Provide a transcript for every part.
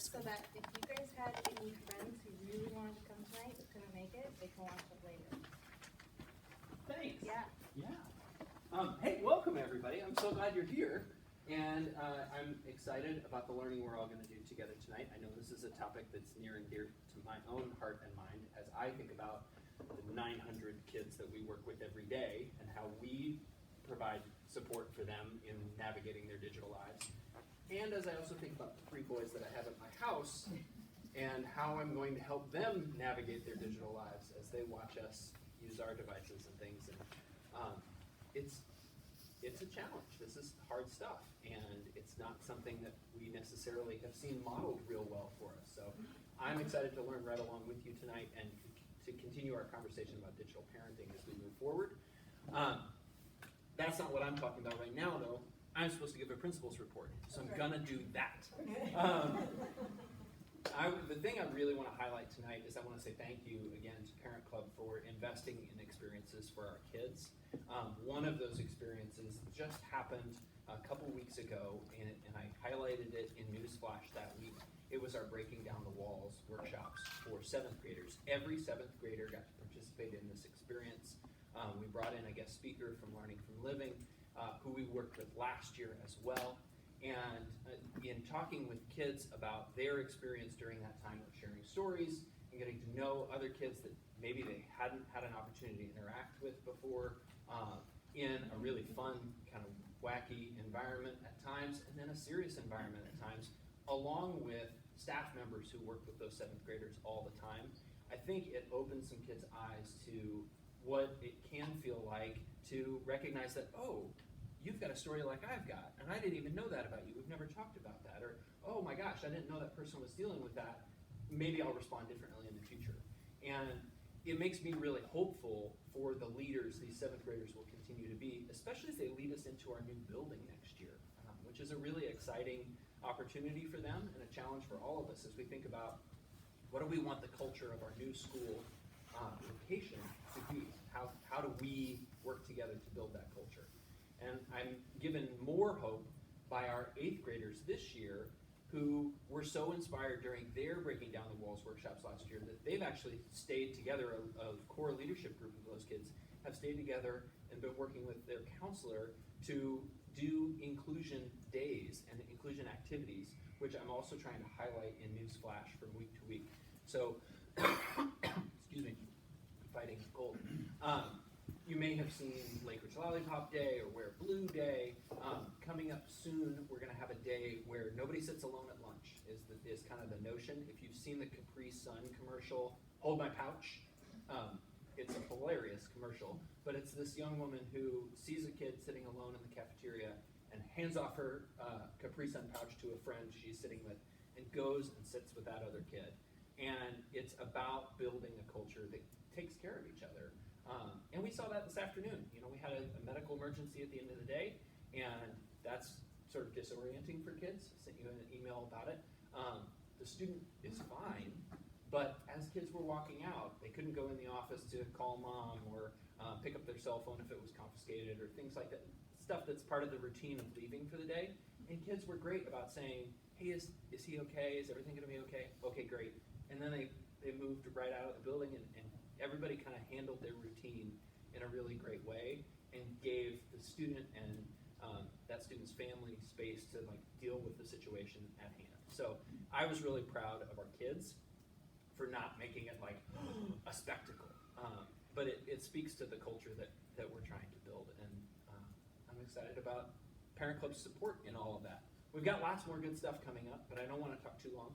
so that if you guys had any friends who really wanted to come tonight but couldn't make it, they can watch it later. Thanks. Yeah. Yeah. Hey, welcome everybody. I'm so glad you're here. And I'm excited about the learning we're all going to do together tonight. I know this is a topic that's near and dear to my own heart and mind as I think about the 900 kids that we work with every day and how we provide support for them in navigating their digital lives. And as I also think about the 3 boys that I have at my house and how I'm going to help them navigate their digital lives as they watch us use our devices and things. And it's a challenge. This is hard stuff, and it's not something that we necessarily have seen modeled real well for us. So I'm excited to learn right along with you tonight and to continue our conversation about digital parenting as we move forward. That's not what I'm talking about right now, though. I'm supposed to give a principal's report, so I'm gonna do that. The thing I really want to highlight tonight is I want to say thank you again to Parent Club for investing in experiences for our kids. One of those experiences just happened a couple weeks ago, and I highlighted it in Newsflash that week. It was our Breaking Down the Walls workshops for 7th graders. Every 7th grader got to participate in this experience. We brought in a guest speaker from Learning from Living, who we worked with last year as well. And in talking with kids about their experience during that time of sharing stories and getting to know other kids that maybe they hadn't had an opportunity to interact with before, in a really fun, kind of wacky environment at times, and then a serious environment at times, along with staff members who work with those 7th graders all the time, I think it opens some kids' eyes to what it can feel like to recognize that, oh, you've got a story like I've got, and I didn't even know that about you. We've never talked about that. Or, oh my gosh, I didn't know that person was dealing with that. Maybe I'll respond differently in the future. And it makes me really hopeful for the leaders these 7th graders will continue to be, especially as they lead us into our new building next year, which is a really exciting opportunity for them and a challenge for all of us as we think about what do we want the culture of our new school location to be? How do we work together to build that culture? And I'm given more hope by our 8th graders this year who were so inspired during their Breaking Down the Walls workshops last year that they've actually stayed together. A core leadership group of those kids have stayed together and been working with their counselor to do inclusion days and inclusion activities, which I'm also trying to highlight in Newsflash from week to week. So, excuse me, I'm fighting a cold. You may have seen Lake Ridge Lollipop Day or Wear Blue Day. Coming up soon, we're going to have a day where nobody sits alone at lunch, is kind of the notion. If you've seen the Capri Sun commercial, Hold My Pouch, it's a hilarious commercial, but it's this young woman who sees a kid sitting alone in the cafeteria and hands off her Capri Sun pouch to a friend she's sitting with and goes and sits with that other kid. And it's about building a culture that takes care of each other. And we saw that this afternoon. You know, we had a medical emergency at the end of the day, and that's sort of disorienting for kids. I sent you an email about it. The student is fine, but as kids were walking out, they couldn't go in the office to call mom or pick up their cell phone if it was confiscated or things like that. Stuff that's part of the routine of leaving for the day. And kids were great about saying, hey, is he okay? Is everything going to be okay? Okay, great. And then they moved right out of the building, and everybody kind of handled their routine in a really great way and gave the student and that student's family space to like deal with the situation at hand. So I was really proud of our kids for not making it like a spectacle, but it speaks to the culture that we're trying to build, and I'm excited about Parent Club's support in all of that. We've got lots more good stuff coming up, but I don't want to talk too long.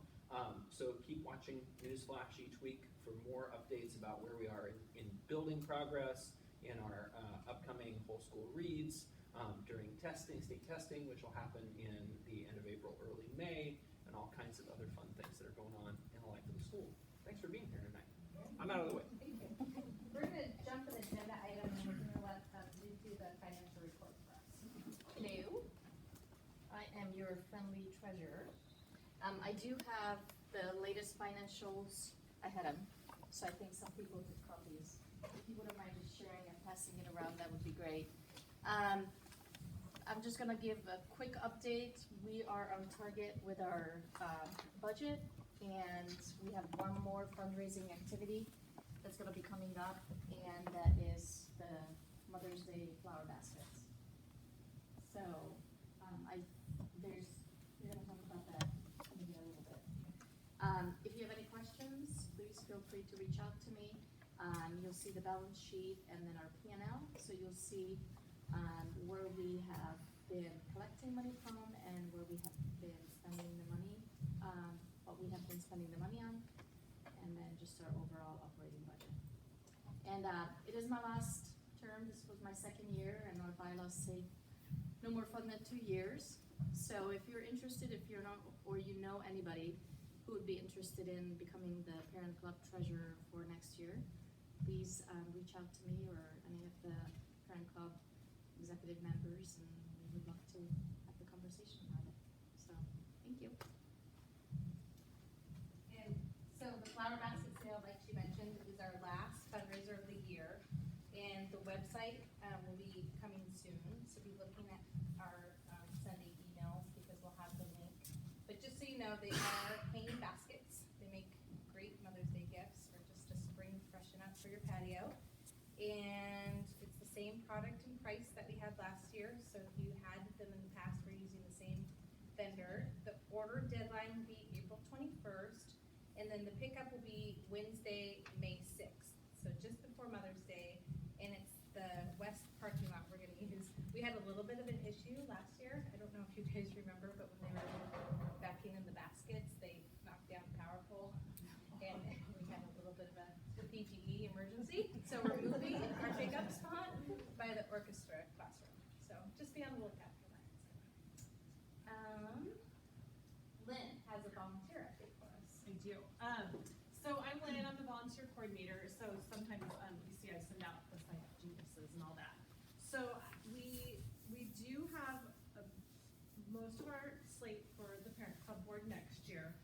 So keep watching Newsflash each week for more updates about where we are in building progress, in our upcoming whole school reads, during testing, state testing, which will happen in the end of April, early May, and all kinds of other fun things that are going on in the life of the school. Thanks for being here tonight. I'm out of the way. We're going to jump an agenda item, and we're going to let you do the financial report for us. Hello, I am your friendly treasurer. I do have the latest financials. I had them, so I think some people took copies. If you wouldn't mind just sharing and passing it around, that would be great. I'm just gonna give a quick update. We are on target with our, budget, and we have one more fundraising activity that's gonna be coming up, and that is the Mother's Day flower baskets. So, we're gonna talk about that maybe a little bit. If you have any questions, please feel free to reach out to me. You'll see the balance sheet and then our P&L, so you'll see, where we have been collecting money from and where we have been spending the money, what we have been spending the money on, and then just our overall operating budget. And, it is my last term, this was my second year, and our bylaws say no more fun than 2 years. So if you're interested, if you're not, or you know anybody who would be interested in becoming the parent club treasurer for next year, please reach out to me or any of the parent club executive members, and we would love to have the conversation about it. So, thank you. And so the flower basket sale, like she mentioned, is our last fundraiser of the year. And the website will be coming soon, so be looking at our Sunday emails because we'll have the link. But just so you know, they are hanging baskets. They make great Mother's Day gifts or just a spring freshen up for your patio. And it's the same product and price that we had last year. So if you had them in the past, we're using the same vendor. The order deadline will be April 21st, and then the pickup will be Wednesday, May 6th. So just before Mother's Day, and it's the west parking lot we're gonna use. We had a little bit of an issue last year. I don't know if you guys remember, but when they were backing in the baskets, they knocked down the power pole, and we had a little bit of a PGE emergency. So we're moving our pickup spot by the orchestra classroom. So just be on the lookout for that. Lynn has a volunteer update for us. I do. So I'm Lynn, I'm the volunteer coordinator, so sometimes, you see I send out the sign up geniuses and all that. So we do have most of our slate for the parent club board next year.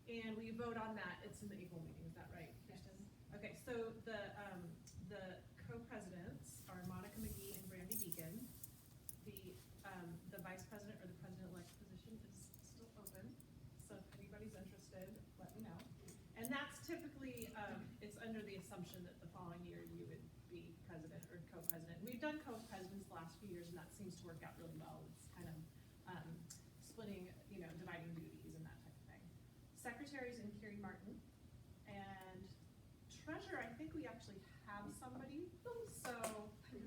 And we vote on that, it's in the April meeting, is that right, Kirsten? Yes. Okay, so the co-presidents are Monica McGee and Brandy Deegan. The vice president or the president-elect position is still open, so if anybody's interested, let me know. And that's typically, it's under the assumption that the following year you would be president or co-president. We've done co-presidents the last few years, and that seems to work out really well. It's kind of splitting, dividing duties and that type of thing. Secretaries in Carrie Martin, and treasurer, I think we actually have somebody, so, and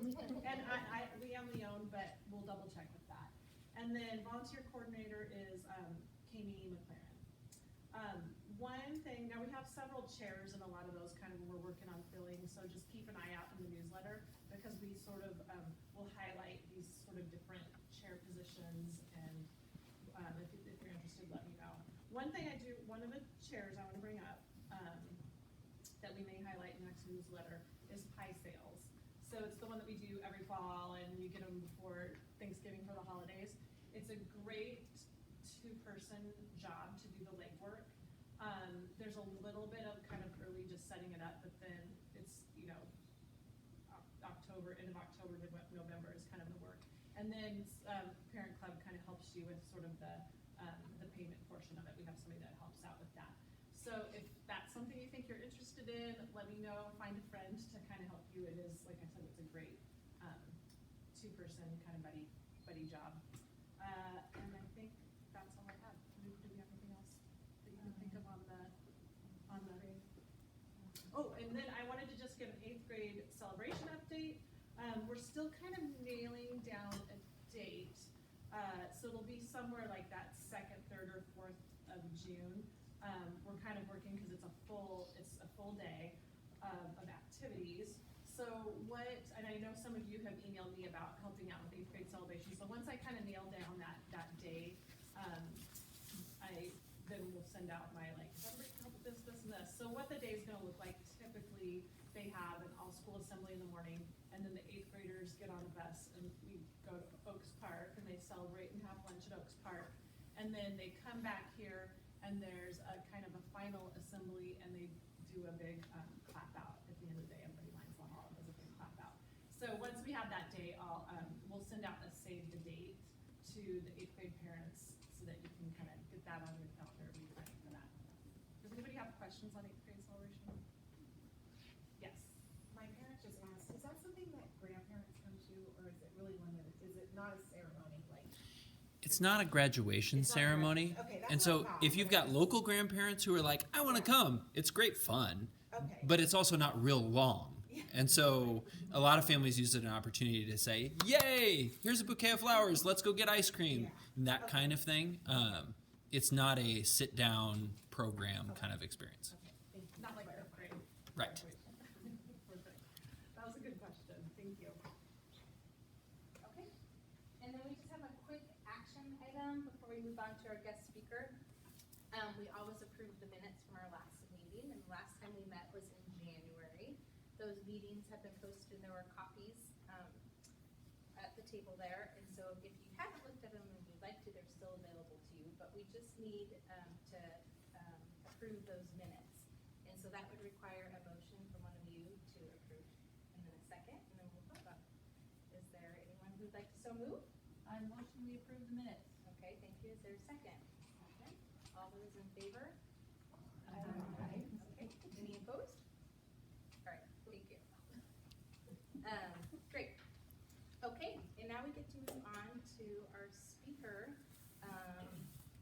we only own, but we'll double check with that. And then volunteer coordinator is Kami McLaren. One thing, now we have several chairs and a lot of those kind of we're working on filling, so just keep an eye out in the newsletter because we sort of will highlight these sort of different chair positions, and if you're interested, let me know. One thing one of the chairs I want to bring up that we may highlight in the next newsletter is pie sales. So it's the one that we do every fall, and you get them before Thanksgiving for the holidays. It's a great two-person job to do the legwork. There's a little bit of kind of early just setting it up, but then it's, October, end of October to November is kind of the work. And then Parent Club kind of helps you with sort of the payment portion of it. We have somebody that helps out with that. So if that's something you think you're interested in, let me know, find a friend to kind of help you. It is, like I said, it's a great two-person kind of buddy job. And I think that's all I have. Do we have anything else that you can think of on the Oh, and then I wanted to just give an 8th grade celebration update. We're still kind of nailing down a date. So it'll be somewhere like that 2nd, 3rd, or 4th of June. We're kind of working because it's a full day of activities. So and I know some of you have emailed me about helping out with 8th grade celebration. So once I kind of nail down that day, then we'll send out my everybody can help with this, and this. So what the day is going to look like, typically they have an all-school assembly in the morning, and then the 8th graders get on a bus and we go to Oaks Park and they celebrate and have lunch at Oaks Park. And then they come back here and there's a kind of a final assembly and they do a big clap out at the end of the day. Everybody lines the hall and does a big clap out. So once we have that day, we'll send send out a save the date to the 8th grade parents so that you can kind of get that on your calendar, be planning for that. Does anybody have questions on 8th grade celebration? Yes. My parents just asked, is that something that grandparents come to, or is it really limited? Is it not a ceremony, like? It's not a graduation It's not a ceremony. graduation. Okay, And that's what so I thought, if you've but got local grandparents who are like, I want to come, it's great fun, Okay. but it's also not real long. And so a lot of families use it as an opportunity to say, yay, here's a bouquet of flowers, let's go get ice cream, Yeah. and that kind of thing. It's not a sit-down program kind of experience. Okay, thank you. Not like 5th grade. Right. Perfect. That was a good question. Thank you. Okay, and then we just have a quick action item before we move on to our guest speaker. We always approve the minutes from our last meeting, and the last time we met was in January. Those meetings have been posted, and there were copies at the table there, and so if you haven't looked at them and you'd like to, they're still available to you, but we just need to approve those minutes. And so that would require a motion from one of you to approve, and then a second, and then we'll vote on it. Is there anyone who'd like to so move? I motion we approve the minutes. Okay, thank you. Is there a second? Okay. All those in favor? Aye. Okay, any opposed? All right, thank you. Great. Okay, and now we get to move on to our speaker.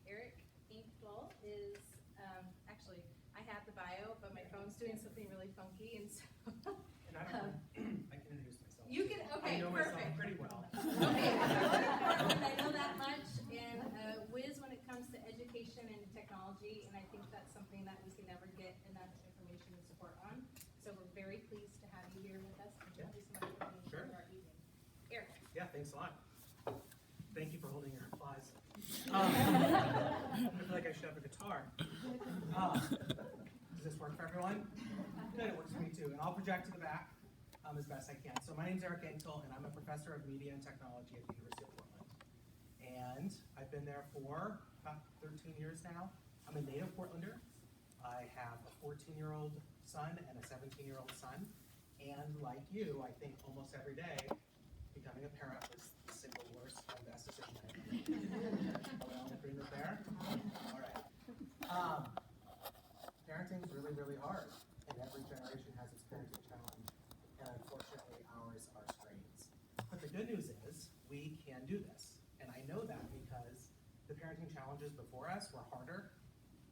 Eric Anctil is, actually, I have the bio, but my phone's doing something really funky, and so. And I don't know, I can introduce myself. You can, okay, I know myself perfect. pretty well. Okay, I know that much, and whiz when it comes to education and technology, and I think that's something that we can never get enough information and support on. So we're very pleased to have you here with us, and thank you so much for being Sure. part of our evening. Eric. Yeah, thanks a lot. Thank you for holding your applause. I feel like I should have a guitar. Does this work for everyone? Good, it works for me too. And I'll project to the back as best I can. So my name's Eric Anctil, and I'm a professor of media and technology at the University of Portland. And I've been there for about 13 years now. I'm a native Portlander. I have a 14-year-old son and a 17-year-old son. And like you, I think almost every day, becoming a parent was the single worst and best decision I ever made. Are we all in agreement there? All right. Parenting is really, really hard, and every generation has its parenting challenge, and unfortunately ours are strains. But the good news is, we can do this, and I know that because the parenting challenges before us were harder,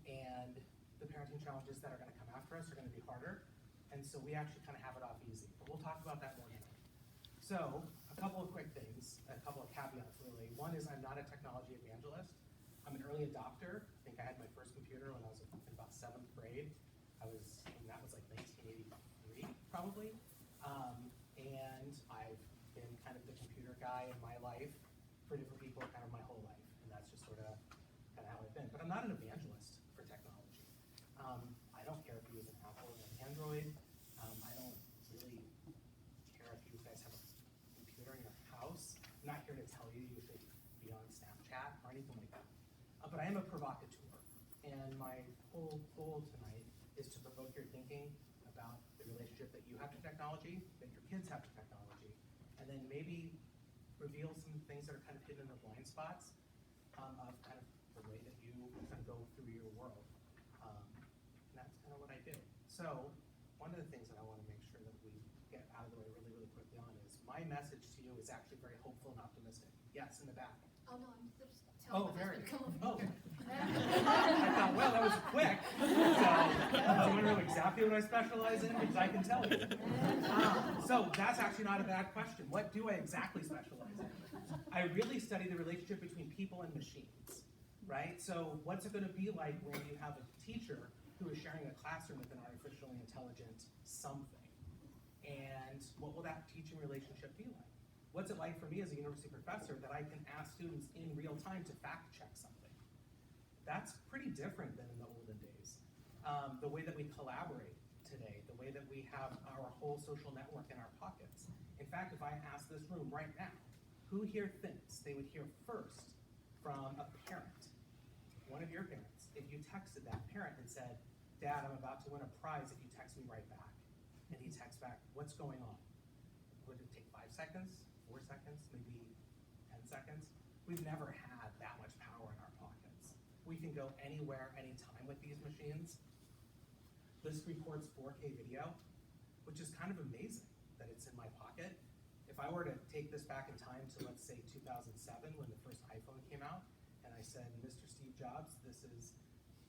and the parenting challenges that are gonna come after us are gonna be harder, and so we actually kind of have it off easy, but we'll talk about that more tonight. So, a couple of quick things, a couple of caveats really. One is I'm not a technology evangelist. I'm an early adopter. I think I had my first computer when I was in about 7th grade. That was like 1983, probably. And I've been kind of the computer guy in my life for different people kind of my whole life. And that's just sort of kind of how I've been. But I'm not an evangelist for technology. I don't care if you use an Apple or an Android. I don't really care if you guys have a computer in your house. I'm not here to tell you you should be on Snapchat or anything like that. But I am a provocateur, and my whole goal tonight is to provoke your thinking about the relationship that you have to technology, that your kids have to technology, and then maybe reveal some things that are kind of hidden in the blind spots of kind of the way that you kind of go through your world. And that's kind of what I do. So one of the things that I want to make sure that we get out of the way really, really quickly on is my message to you is actually very hopeful and optimistic. Yes, in the back. Oh, no, I'm just Oh, telling my very husband, good. come over. Oh. I thought, well, that was quick. So, I want to know exactly what I specialize in because I can tell you. So that's actually not a bad question. What do I exactly specialize in? I really study the relationship between people and machines, right? So what's it going to be like when you have a teacher who is sharing a classroom with an artificially intelligent something? And what will that teaching relationship be like? What's it like for me as a university professor that I can ask students in real time to fact check something? That's pretty different than in the olden days. The way that we collaborate today, the way that we have our whole social network in our pockets. In fact, if I ask this room right now, who here thinks they would hear first from a parent, one of your parents, if you texted that parent and said, Dad, I'm about to win a prize if you text me right back. And he texts back, what's going on? Would it take 5 seconds, 4 seconds, maybe seconds. We've never had that much power in our pockets. We can go anywhere, anytime with these machines. This records 4K video, which is kind of amazing that it's in my pocket. If I were to take this back in time to, let's say, 2007, when the first iPhone came out, and I said, Mr. Steve Jobs, this is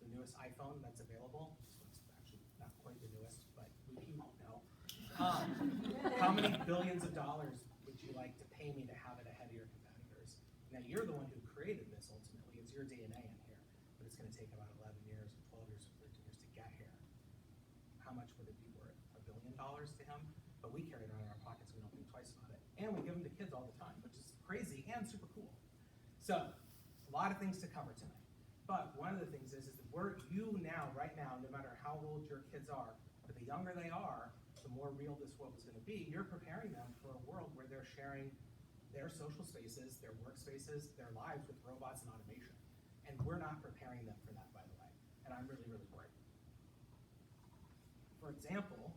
the newest iPhone that's available. It's actually not quite the newest, but you won't know. How many billions of dollars would you like to pay me to have it ahead of your competitors? Now, you're the one who created this ultimately. It's your DNA in here, but it's going to take about 11 years, or 12 years, or 13 years to get here. How much would it be worth? $1 billion to him? But we carry it around in our pockets, we don't think twice about it. And we give them to kids all the time, which is crazy and super cool. So, a lot of things to cover tonight. But one of the things is that right now, no matter how old your kids are, but the younger they are, the more real this world is going to be. You're preparing them for a world where they're sharing their social spaces, their workspaces, their lives with robots and automation. And we're not preparing them for that, by the way. And I'm really, really worried. For example,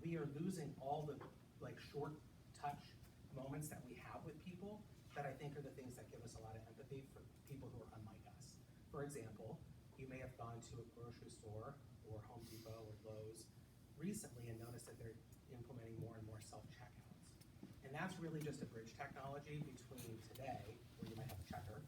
we are losing all the short touch moments that we have with people that I think are the things that give us a lot of empathy for people who are unlike us. For example, you may have gone to a grocery store or Home Depot or Lowe's recently and noticed that they're implementing more and more self-checkouts. And that's really just a bridge technology between today, where you might have a checker,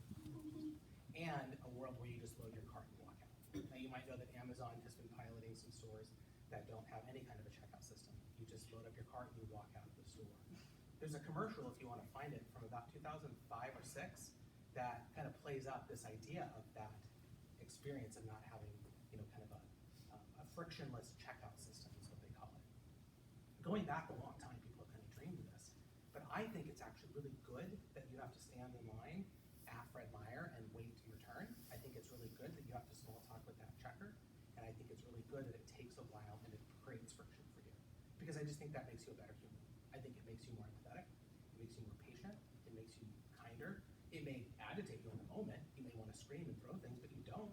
and a world where you just load your cart and walk out. Now you might know that Amazon has been piloting some stores that don't have any kind of a checkout system. You just load up your cart and you walk out of the store. There's a commercial, if you want to find it, from about 2005 or 6 that kind of plays out this idea of that experience of not having, kind of a frictionless checkout system is what they call it. Going back a long time, people have kind of dreamed of this. But I think it's actually really good that you have to stand in line at Fred Meyer and wait your turn. I think it's really good that you have to small talk with that checker. And I think it's really good that it takes a while and it creates friction for you. Because I just think that makes you a better human. I think it makes you more empathetic. It makes you more patient. It makes you kinder. It may agitate you in the moment. You may want to scream and throw things, but you don't.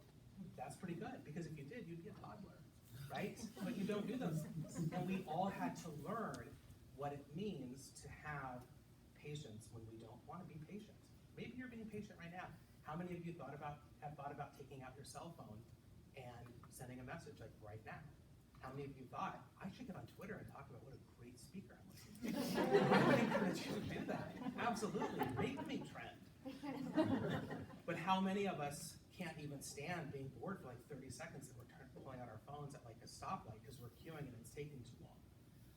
That's pretty good, because if you did, you'd be a toddler, right? But you don't do those things. And we all had to learn what it means to have patience when we don't want to be patient. Maybe you're being patient right now. How many of you have thought about taking out your cell phone and sending a message like right now? How many of you thought, I should get on Twitter and talk about what a great speaker I'm listening to? I think that you should do that. Absolutely, make me trend. But how many of us can't even stand being bored for 30 seconds and we're pulling out our phones at a stoplight because we're queuing and it's taking too long?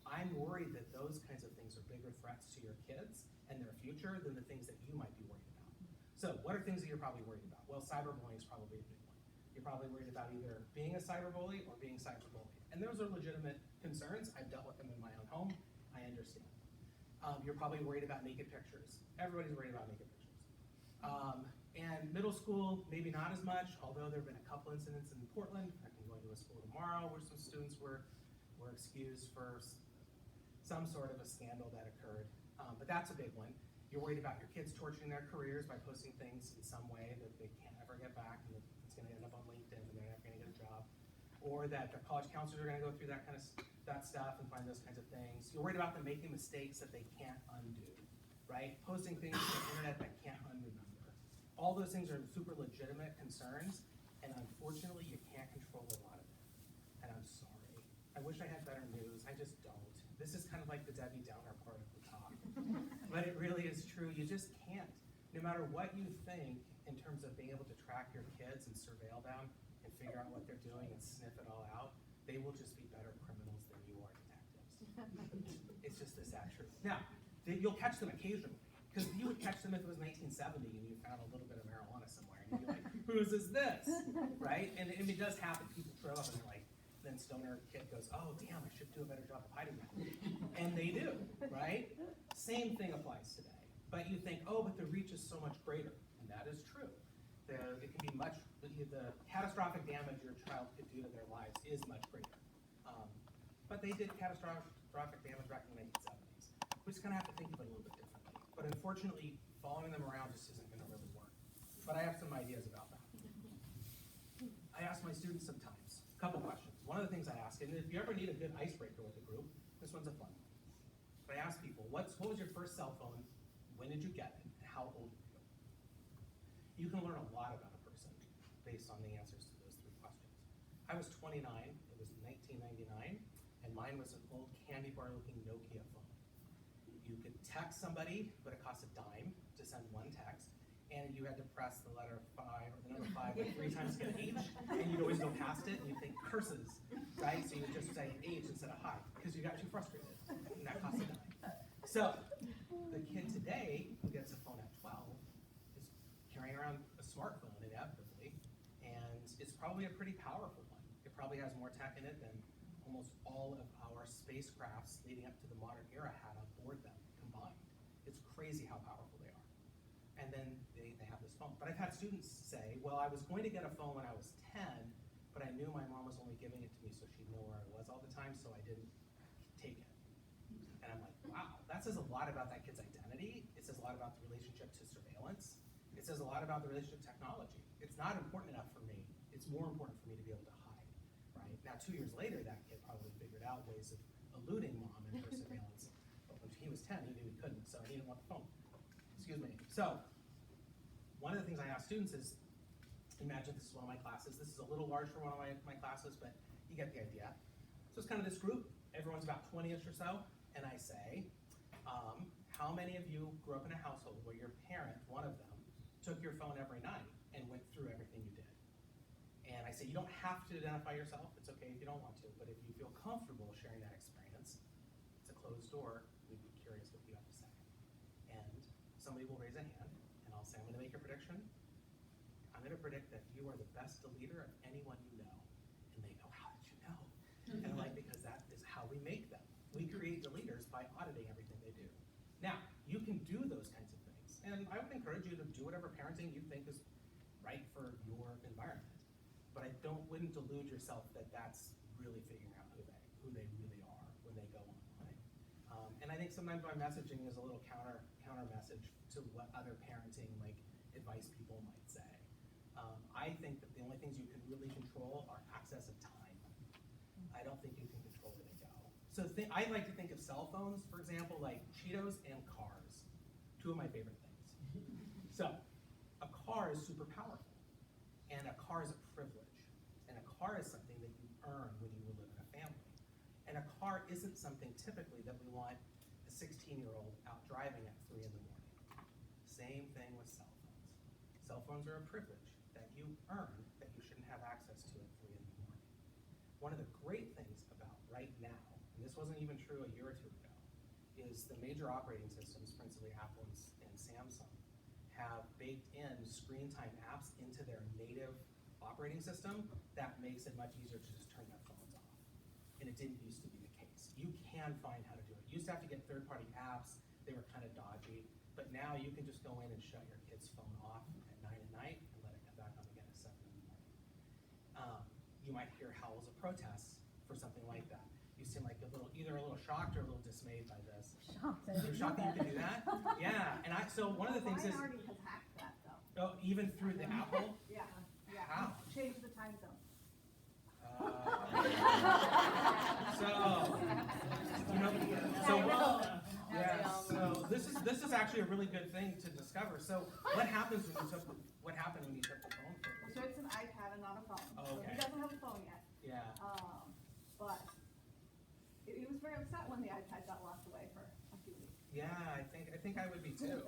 I'm worried that those kinds of things are bigger threats to your kids and their future than the things that you might be worried about. So what are things that you're probably worried about? Well, cyberbullying is probably a big one. You're probably worried about either being a cyberbully or being cyberbullied. And those are legitimate concerns. I've dealt with them in my own home. I understand. You're probably worried about naked pictures. Everybody's worried about naked pictures. And middle school, maybe not as much, although there have been a couple incidents in Portland. I'm going to a school tomorrow where some students were excused for some sort of a scandal that occurred. But that's a big one. You're worried about your kids torching their careers by posting things in some way that they can't ever get back, and it's going to end up on LinkedIn and they're never going to get a job. Or that their college counselors are going to go through that stuff and find those kinds of things. You're worried about them making mistakes that they can't undo, right? Posting things to the internet that can't unremember. All those things are super legitimate concerns, and unfortunately, you can't control a lot of it. And I'm sorry. I wish I had better news. I just don't. This is kind of like the Debbie Downer part of the talk. But it really is true. You just can't. No matter what you think in terms of being able to track your kids and surveil them and figure out what they're doing and sniff it all out, they will just be better criminals than you are detectives. It's just the sad truth. Now, you'll catch them occasionally. Because you would catch them if it was 1970 and you found a little bit of marijuana somewhere, and you'd be like, whose is this? Right? And it does happen. People throw up and they're like, then stoner kid goes, oh, damn, I should do a better job of hiding that. And they do, right? Same thing applies today. But you think, oh, but the reach is so much greater. And that is true. It can be the catastrophic damage your child could do to their lives is much greater. But they did catastrophic damage back in the 1970s. We just kind of have to think of it a little bit differently. But unfortunately, following them around just isn't going to really work. But I have some ideas about that. I ask my students sometimes a couple questions. One of the things I ask, and if you ever need a good icebreaker with a group, this one's a fun one. But I ask people, what was your first cell phone when did you get it, and how old were you? You can learn a lot about a person based on the answers to those 3 questions. I was 29, it was 1999, and mine was an old candy bar looking Nokia phone. You could text somebody, but it cost a dime to send one text, and you had to press the letter 5 or the number 5 like 3 times to get an H, and you'd always go past it and you'd think curses, right? So you would just say H instead of hi, because you got too frustrated, and that cost a dime. So the kid today who gets a phone at 12 is carrying around a smartphone inevitably, and it's probably a pretty powerful one. It probably has more tech in it than almost all of our spacecrafts leading up to the modern era had on board them combined. It's crazy how powerful they are. And then they have this phone. But I've had students say, well, I was going to get a phone when I was 10, but I knew my mom was only giving it to me so she'd know where I was all the time, so I didn't take it. And I'm like, wow, that says a lot about that kid's identity. It says a lot about the relationship to surveillance. It says a lot about the relationship to technology. It's not important enough for me. It's more important for me to be able to hide, right? Now, 2 years later, that kid probably figured out ways of eluding mom and her surveillance. But when he was 10, he knew he couldn't, so he didn't want the phone. Excuse me. So, one of the things I ask students is, imagine this is one of my classes. This is a little large for one of my classes, but you get the idea. So it's kind of this group. Everyone's about 20-ish or so. And I say, how many of you grew up in a household where your parent, one of them, took your phone every night and went through everything you did? And I say, you don't have to identify yourself. It's okay if you don't want to. But if you feel comfortable sharing that experience, it's a closed door. We'd be curious what you have to say. And somebody will raise a hand, and I'll say, I'm going to make a prediction. I'm going to predict that you are the best deleter of anyone you know. And they go, how did you know? And I'm like, because that is how we make them. We create deleters by auditing everything they do. Now, you can do those kinds of things. And I would encourage you to do whatever parenting you think is right for your environment. But I wouldn't delude yourself that that's really figuring out who they really are when they go online. And I think sometimes my messaging is a little counter message to what other parenting advice people might say. I think that the only things you can really control are access of time. I don't think you can control where they go. So I like to think of cell phones, for example, like Cheetos and cars. 2 of my favorite things. So a car is super powerful, and a car is a privilege, and a car is something that you earn when you live in a family. And a car isn't something typically that we want a 16-year-old out driving at 3 in the morning. Same thing with cell phones. Cell phones are a privilege that you earn that you shouldn't have access to at 3 in the morning. One of the great things about right now, and this wasn't even true a year or 2 ago, is the major operating systems, principally Apple and Samsung, have baked in screen time apps into their native operating system that makes it much easier to just turn their phones off. And it didn't used to be the case. You can find how to do it. You used to have to get third-party apps. They were kind of dodgy. But now you can just go in and shut your kid's phone off at 9 at night and let it come back on again at 7 in the morning. You might hear howls of protests for something like that. You seem like either a little shocked or a little dismayed by this. Shocked. You're shocked that you can do that? Yeah. And so one of the things is, Mine already has hacked that though. even through the Apple. Yeah. How? Change the time zone. So this is actually a really good thing to discover. So what happened when you took the phone from So it's an iPad and not a phone. Oh, So okay. he doesn't have a phone yet. Yeah. But he was very upset when the iPad got locked away for a few weeks. Yeah, I think I would be too.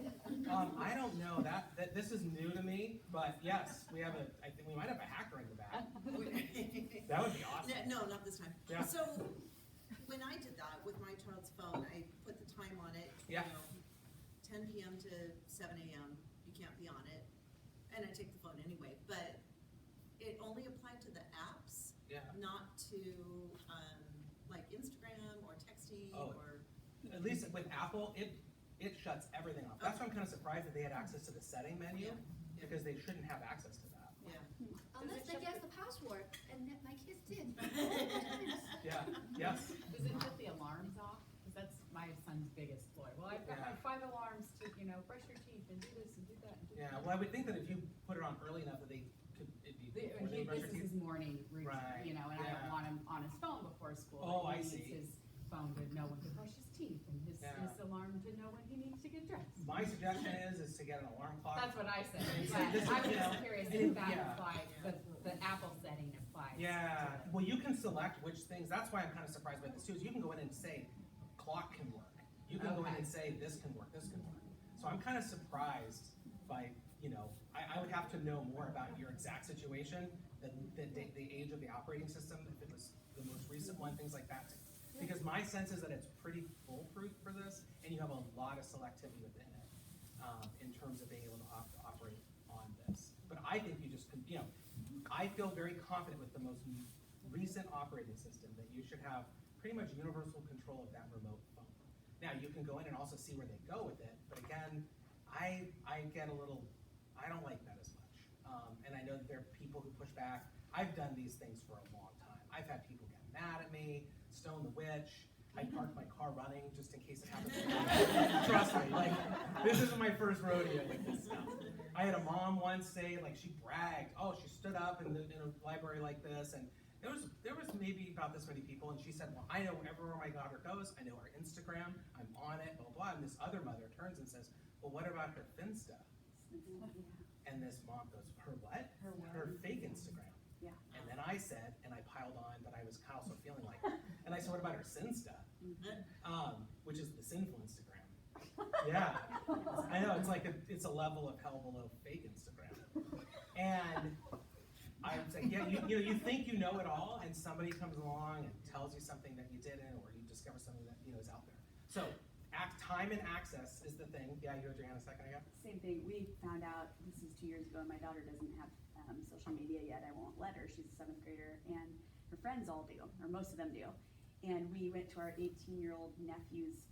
I don't know that this is new to me, but yes, I think we might have a hacker in the back. That would be awesome. No, not this time. Yeah. So, when I did that with my child's phone, I put the time on it, Yeah. 10 p.m. to 7 a.m., you can't be on it, and I take the phone anyway, but it only applied to the apps, Yeah. not to, like Instagram or texting Oh. or, At least with Apple, it shuts everything off. That's why I'm kind of surprised that they had access to the setting menu, Yeah. because they shouldn't have access to that. yeah. Unless they guess the password, and my kids did. Yeah, yes. Does it shut the alarms off? Because that's my son's biggest ploy. Well, I've got my Yeah. 5 alarms to, brush your teeth and do this and do that and do Yeah, that. well, I would think that if you put it on early enough that it'd be before they brush This your is teeth. his morning routine, Right, and I yeah. don't want him on his phone before school. Oh, I He needs see. his phone to know when to brush his teeth, and his Yeah. alarm to know when he needs to get dressed. My suggestion is to get an alarm clock. That's what I said, And but say, this is, I was you know, just curious and if that yeah. applies, the Apple setting applies. Yeah, well, you can select which things, that's why I'm kind of surprised by this too, is you can go in and say, clock can work. You can go in and say, this can work, this can work. So I'm kind of surprised by, you know, I would have to know more about your exact situation, the age of the operating system, if it was the most recent one, things like that. Because my sense is that it's pretty foolproof for this, and you have a lot of selectivity within it, in terms of being able to operate on this. But I think you just, you know, I feel very confident with the most recent operating system that you should have pretty much universal control of that remote phone. Now, you can go in and also see where they go with it, but again, I get a little, I don't like that as much. And I know that there are people who push back. I've done these things for a long time. I've had people get mad at me, stone the witch. I parked my car running just in case it happens again. Trust me, like, this isn't my first rodeo with this stuff. I had a mom once say, like, she bragged, oh, she stood up in a library like this, and there was maybe about this many people, and she said, well, I know everywhere my daughter goes, I know her Instagram, I'm on it, blah, blah, and this other mother turns and says, well, what about her Finsta? And this mom goes, her what? Her fake Instagram. Yeah. And then I said, and I piled on, but I was kind of also feeling like, and I said, what about her Sinsta? Which is the sinful Instagram. Yeah, I know, it's like it's a level of hell below fake Instagram. And I was like, yeah, you think you know it all, and somebody comes along and tells you something that you didn't, or you discover something that is out there. So, time and access is the thing. Yeah, you had your hand a second ago. Same thing. We found out, this is 2 years ago, my daughter doesn't have social media yet. I won't let her. She's a 7th grader, and her friends all do, or most of them do. And we went to our 18-year-old nephew's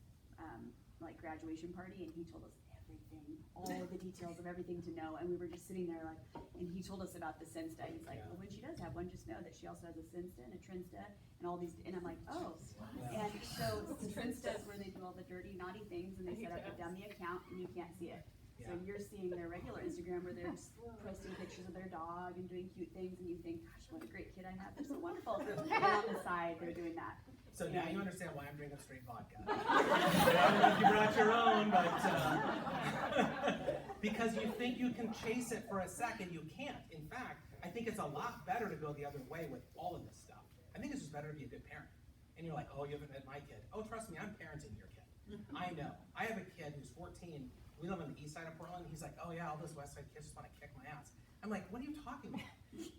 like graduation party, and he told us everything, all of the details of everything to know. And we were just sitting there like, and he told us about the Sinsta. He's like, well, when she does have one, just know that she also has a Sinsta and a Trinsta and all these. And I'm like, oh. And so the Trinsta is where they do all the dirty, naughty things, and they set up a dummy account, and you can't see it. So you're seeing their regular Instagram where they're just posting pictures of their dog and doing cute things, and you think, gosh, what a great kid I have. They're so wonderful. And on the side, they're doing that. So now you understand why I'm drinking straight vodka. I don't know if you brought your own, but because you think you can chase it for a second, you can't. In fact, I think it's a lot better to go the other way with all of this stuff. I think it's just better to be a good parent. And you're like, oh, you haven't met my kid. Oh, trust me, I'm parenting your kid. I know. I have a kid who's 14. We live on the east side of Portland. He's like, oh yeah, all those west side kids just want to kick my ass. I'm like, what are you talking about?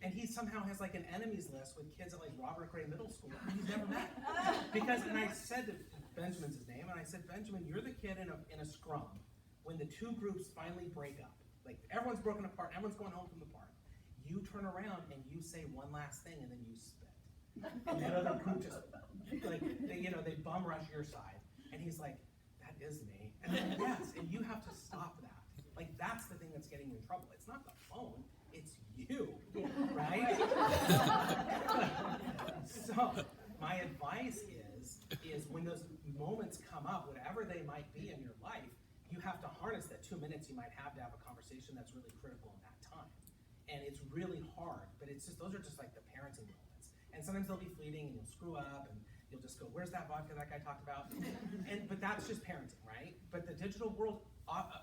And he somehow has like an enemies list with kids at like Robert Gray Middle School who he's never met. Because, and I said to Benjamin's his name, and I said, Benjamin, you're the kid in a scrum when the two groups finally break up. Like everyone's broken apart, everyone's going home from the park. You turn around and you say one last thing, and then you spit. And that other group just like they bum rush your side, and he's like, that is me. And then yes, and you have to stop that. Like that's the thing that's getting you in trouble. It's not the phone, it's you, right? So my advice is when those moments come up, whatever they might be in your life, you have to harness that 2 minutes you might have to have a conversation that's really critical in that time. And it's really hard, but it's just those are just like the parenting moments. And sometimes they'll be fleeting, and you'll screw up, and you'll just go, "Where's that vodka that guy talked about?" But that's just parenting, right? But the digital world,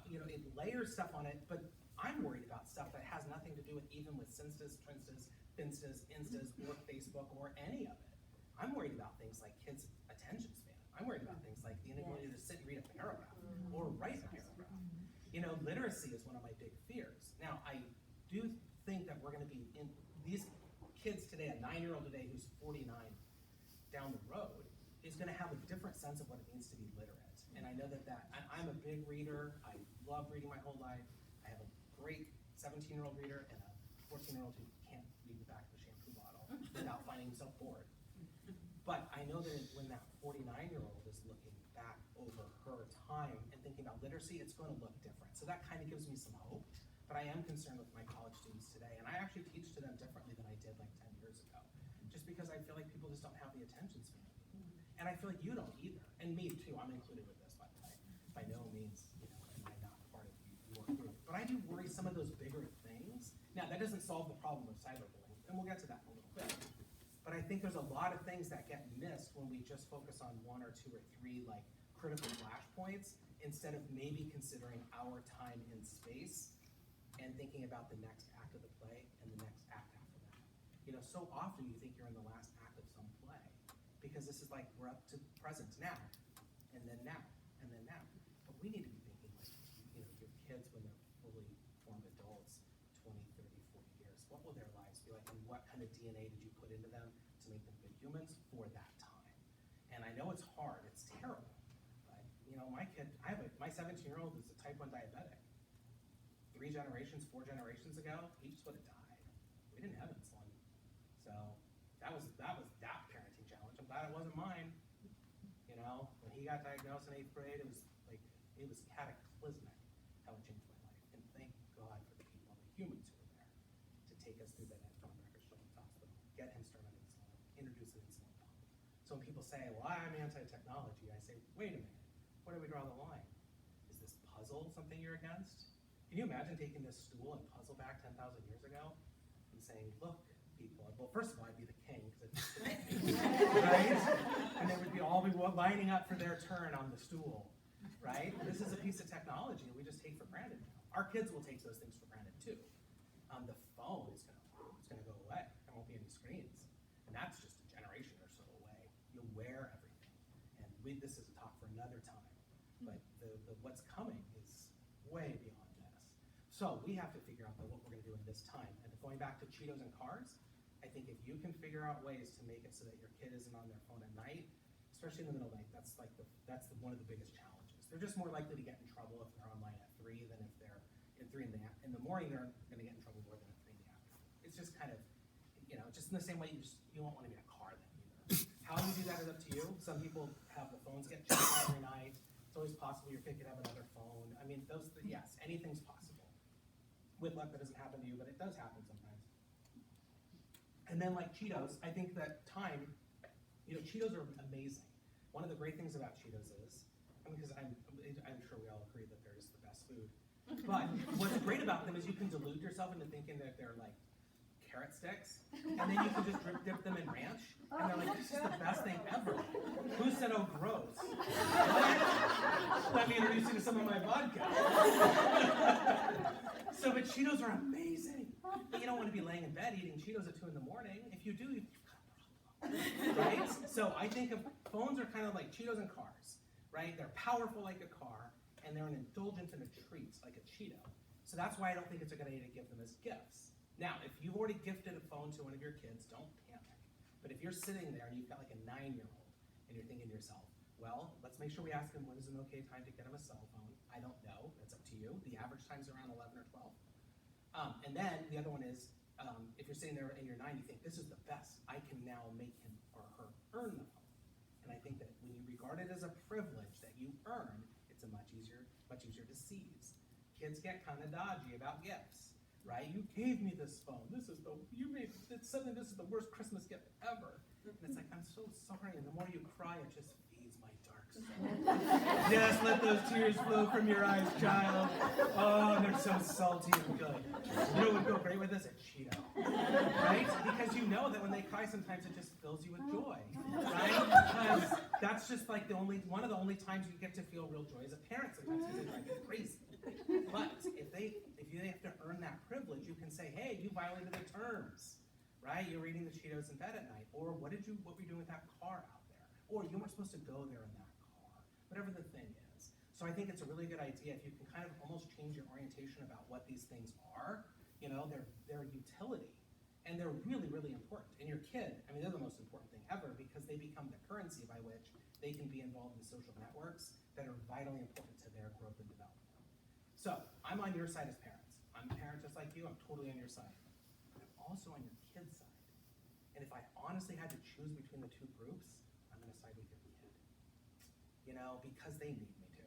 it layers stuff on it. But I'm worried about stuff that has nothing to do with even with Sinstas, Trinstas, Finstas, Instas, or Facebook, or any of it. I'm worried about things like kids' attention span. I'm worried about things like the inability to sit and read a paragraph or write a paragraph. Literacy is one of my big fears. Now, I do think that we're going to be in these kids today, a 9-year-old today who's 49 down the road is going to have a different sense of what it means to be literate. And I know that I'm a big reader. I love reading my whole life. I have a great 17-year-old reader and a 14-year-old who can't read the back of a shampoo bottle without finding himself bored. But I know that when that 49-year-old is looking back over her time and thinking about literacy, it's going to look different. So that kind of gives me some hope. But I am concerned with my college students today, and I actually teach to them differently than I did like 10 years ago, just because I feel like people just don't have the attention span. And I feel like you don't either, and me too. I'm included with this, by the way. By no means, am I not part of your group. But I do worry some of those bigger things. Now, that doesn't solve the problem of cyberbullying, and we'll get to that in a little bit. But But I think there's a lot of things that get missed when we just focus on 1 or 2 or 3 like critical flashpoints instead of maybe considering our time in space and thinking about the next act of the play and the next act after that. You know, so often you think you're in the last act of some play because this is like we're up to present now, and then now, and then now. But we need to be thinking like, you know, your kids when they're fully formed adults, 20, 30, 40 years, what will their lives be like, and what kind of DNA did you put into them to make them good humans for that time? And I know it's hard, it's terrible, but you know, my kid, my 17-year-old is a type 1 diabetic. 4 generations ago, he just would have died. We didn't have insulin. So that was that parenting challenge. I'm glad it wasn't mine. You know, when he got diagnosed in 8th grade, it was cataclysmic how it changed my life. And thank God for the people, the humans who were there to take us through that at Children's Hospital, get him started on insulin, introduce an insulin pump. So when people say, well, I'm anti-technology, I say, wait a minute, where do we draw the line? Is this puzzle something you're against? Can you imagine taking this stool and puzzle back 10,000 years ago and saying, look, people, well, first of all, I'd be the king, because right? And they would all be lining up for their turn on the stool, right? This is a piece of technology we just take for granted now. Our kids will take those things for granted too. The phone is gonna go away. There won't be any screens. And that's just a generation or so away. You'll wear everything. And this is a talk for another time. But what's coming is way beyond this. So we have to figure out what we're going to do in this time. And going back to Cheetos and cars, I think if you can figure out ways to make it so that your kid isn't on their phone at night, especially in the middle of the night, that's one of the biggest challenges. They're just more likely to get in trouble if they're online at 3 than if they're at 3 in the morning. They're going to get in trouble more than at 3 in the afternoon. It's just kind of, you know, just in the same way you won't want to be in a car then either. How you do that is up to you. Some people have the phones get checked every night. It's always possible your kid could have another phone. I mean, yes, anything's possible. With luck, that doesn't happen to you, but it does happen sometimes. And then like Cheetos, I think that time, you know, Cheetos are amazing. One of the great things about Cheetos is, because I'm sure we all agree that they're just the best food. But what's great about them is you can delude yourself into thinking that they're like carrot sticks, and then you can just dip them in ranch, and they're like, this is the best thing ever. Who said, oh, gross? Let me introduce you to some of my vodka. So, but Cheetos are amazing. But you don't want to be laying in bed eating Cheetos at 2 in the morning. If you do, you've got a problem, right? So I think of phones are kind of like Cheetos and cars, right? They're powerful like a car, and they're an indulgence and a treat like a Cheeto. So that's why I don't think it's a good idea to give them as gifts. Now, if you've already gifted a phone to one of your kids, don't panic. But if you're sitting there and you've got like a 9-year-old and you're thinking to yourself, well, let's make sure we ask him when is an okay time to get him a cell phone. I don't know. That's up to you. The average time's around 11 or 12. And then the other one is, if you're sitting there and you're 9, you think, this is the best. I can now make him or her earn the phone. And I think that when you regard it as a privilege that you earn, it's a much easier to seize. Kids get kind of dodgy about gifts, right? You gave me this phone. This is the worst Christmas gift ever. And it's like, I'm so sorry. And the more you cry, it just feeds my dark soul. Yes, let those tears flow from your eyes, child. Oh, they're so salty and good. You know what would go great with this? A Cheeto. Right? Because you know that when they cry, sometimes it just fills you with joy. Right? Because that's just like one of the only times you get to feel real joy as a parent sometimes because they drive you crazy. But if you have to earn that privilege, you can say, hey, you violated the terms. Right? You're eating the Cheetos in bed at night. Or what were you doing with that car out there? Or you weren't supposed to go there in that car. Whatever the thing is. So I think it's a really good idea if you can kind of almost change your orientation about what these things are. You know, they're utility. And they're really, really important. And your kid, I mean, they're the most important thing ever because they become the currency by which they can be involved in social networks that are vitally important to their growth and development. So I'm on your side as parents. I'm a parent just like you. I'm totally on your side. But I'm also on your kid's side. And if I honestly had to choose between the two groups, I'm going to side with your kid. You know, because they need me to.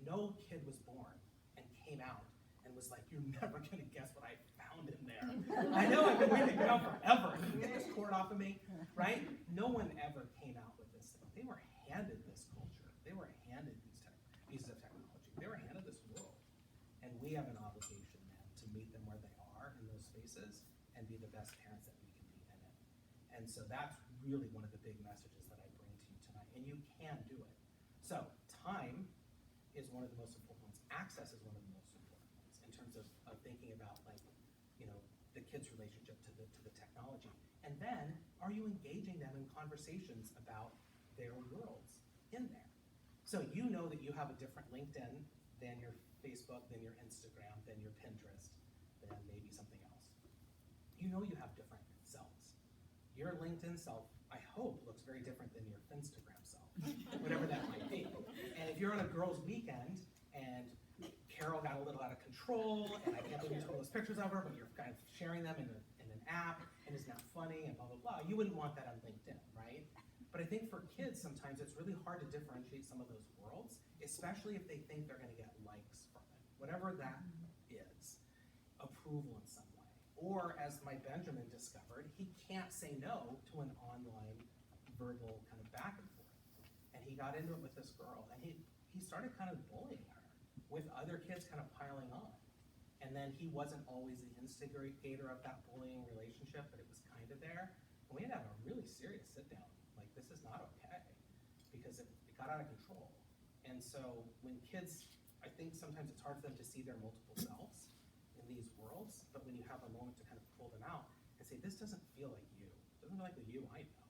No kid was born and came out and was like, you're never going to guess what I found in there. I know I've been waiting to come out forever. Can you get this cord off of me? Right? No one ever came out with this thing. They were handed this culture. They were handed these pieces of technology. They were handed this world. And we have an obligation then to meet them where they are in those spaces and be the best parents that we can be in it. And so that's really one of the big messages that I bring to you tonight, and you can do it. So time is one of the most important ones. Access is one of the most important ones in terms of thinking about the kid's relationship to the technology. And then, are you engaging them in conversations about their worlds in there? So you know that you have a different LinkedIn than your Facebook, than your Instagram, than your Pinterest, than maybe something else. You know you have different selves. Your LinkedIn self, I hope, looks very different than your Finstagram self, whatever that might be. And if you're on a girls' weekend and Carol got a little out of control, and I can't believe you took those pictures of her, but you're kind of sharing them in an app, and it's not funny, and blah, blah, blah, you wouldn't want that on LinkedIn, right? But I think for kids, sometimes it's really hard to differentiate some of those worlds, especially if they think they're gonna get likes from it, whatever that is, approval in some way. Or as my Benjamin discovered, he can't say no to an online verbal kind of back and forth. And he got into it with this girl, and he started kind of bullying her with other kids kind of piling on. And then he wasn't always the instigator of that bullying relationship, but it was kind of there. And we had to have a really serious sit down. Like, this is not okay, because it got out of control. And so when kids, I think sometimes it's hard for them to see their multiple selves in these worlds, but when you have a moment to kind of pull them out and say, this doesn't feel like you. It doesn't feel like the you I know.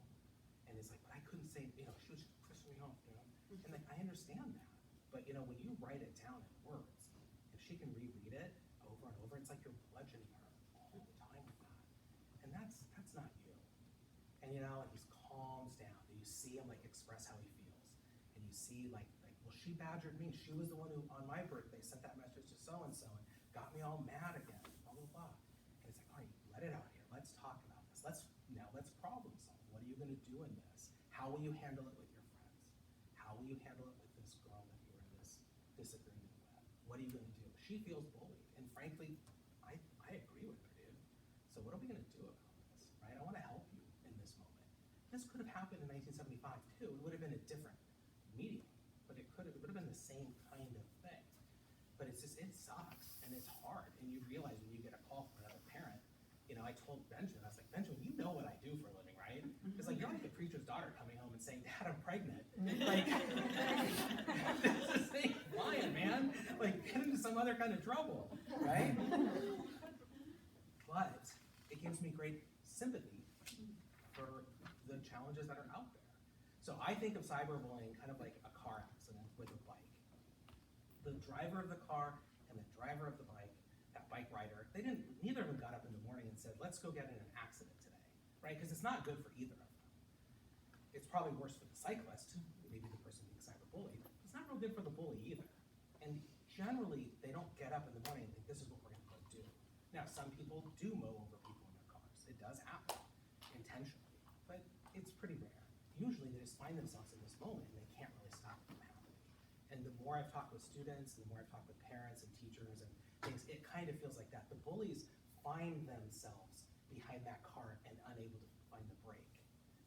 And it's like, but I couldn't say, she was just pissing me off, And like, I understand that. But when you write it down in words, if she can reread it over and over, it's like you're bludgeoning her all the time with that. And that's not you. And he calms down. And you see him like express how he feels. And you see like, well, she badgered me. She was the one who on my birthday sent that message to so-and-so and got me all mad again, blah, blah, blah. And it's like, all right, let it out here. Let's talk about this. Let's problem solve. What are you gonna do in this? How will you handle it with your friends? How will you handle it with this girl that you're in this disagreement with? What are you gonna do? She feels bullied, and frankly, I agree with her, dude. So what are we gonna do about this, right? I wanna help you in this moment. This could have happened in 1975 too. It would have been a different medium, but it would have been the same kind of thing. But it's just, it sucks, and it's hard, and you realize when you get a call from another parent. I told Benjamin, I was like, Benjamin, you know what I do for a living, right? It's like, you're like the preacher's daughter coming home and saying, Dad, I'm pregnant. Like, this ain't flying, man. Like, get into some other kind of trouble, right? But it gives me great sympathy for the challenges that are out there. So I think of cyberbullying kind of like a car accident with a bike. The driver of the car and the driver of the bike, that bike rider, neither of them got up in the morning and said, let's go get in an accident today, right? Because it's not good for either of them. It's probably worse for the cyclist, maybe the person being cyberbullied. It's not real good for the bully either. And generally, they don't get up in the morning and think, this is what we're gonna go do. Now, some people do mow over people in their cars. It does happen, intentionally, but it's pretty rare. Usually, they just find themselves in this moment and they can't really stop it from happening. And the more I've talked with students, and the more I've talked with parents and teachers and things, it kind of feels like that. The bullies find themselves behind that car and unable to find the brake.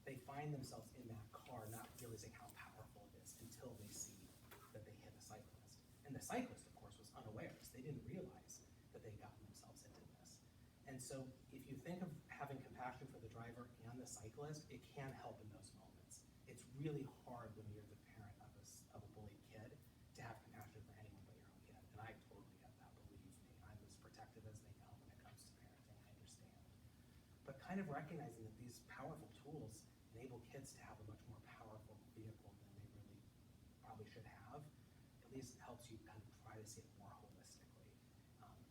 They find themselves in that car not realizing how powerful it is until they see that they hit a cyclist. And the cyclist, of course, was unawares. They didn't realize that they'd gotten themselves into this. And so if you think of having compassion for the driver and the cyclist, it can help in those moments. It's really hard when you're the parent of a bullied kid to have compassion for anyone but your own kid. And I totally get that, believe me. I'm as protective as they come when it comes to parenting, I understand. But kind of recognizing that these powerful tools enable kids to have a much more powerful vehicle than they really probably should have, at least helps you kind of try to see it more holistically.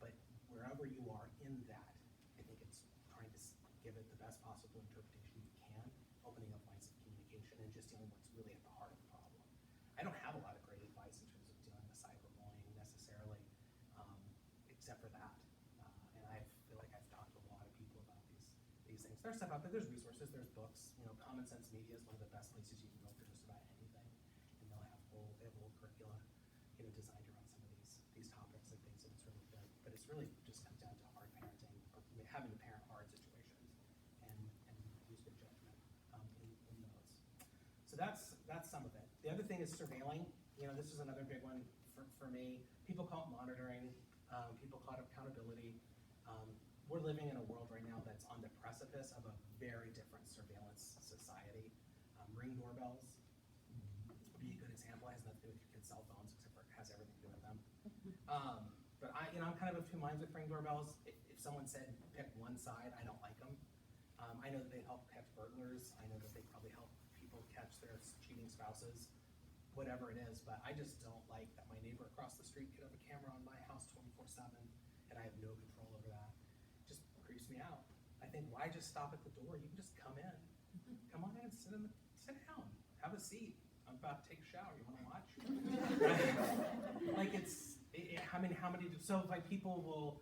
But wherever you are in that, I think it's trying to give it the best possible interpretation you can, opening up lines of communication, and just dealing with what's really at the heart of the problem. I don't have a lot of great advice in terms of dealing with cyberbullying necessarily, except for that. And I feel like I've talked to a lot of people about these things. There's stuff out there, there's resources, there's books. Common Sense Media is one of the best places you can go for just about anything. And they have whole curricula, designed around some of these topics and things, and it's really good. But it's really just comes down to hard parenting, or having to parent hard situations, and use good judgment in those. So that's some of it. The other thing is surveilling. This is another big one for me. People call it monitoring. People call it accountability. We're living in a world right now that that's on the precipice of a very different surveillance society. Ring doorbells would be a good example. It has nothing to do with your kids' cell phones, except for it has everything to do with them. But I'm kind of two minds with ring doorbells. If someone said pick one side, I don't like them. I know that they help catch burglars. I know that they probably help people catch their cheating spouses, whatever it is. But I just don't like that my neighbor across the street could have a camera on my house 24/7, and I have no control over that. It just creeps me out. I think, why just stop at the door? You can just come in. Come on in, sit down, have a seat. I'm about to take a shower. You want to watch? Like how many? So like people will,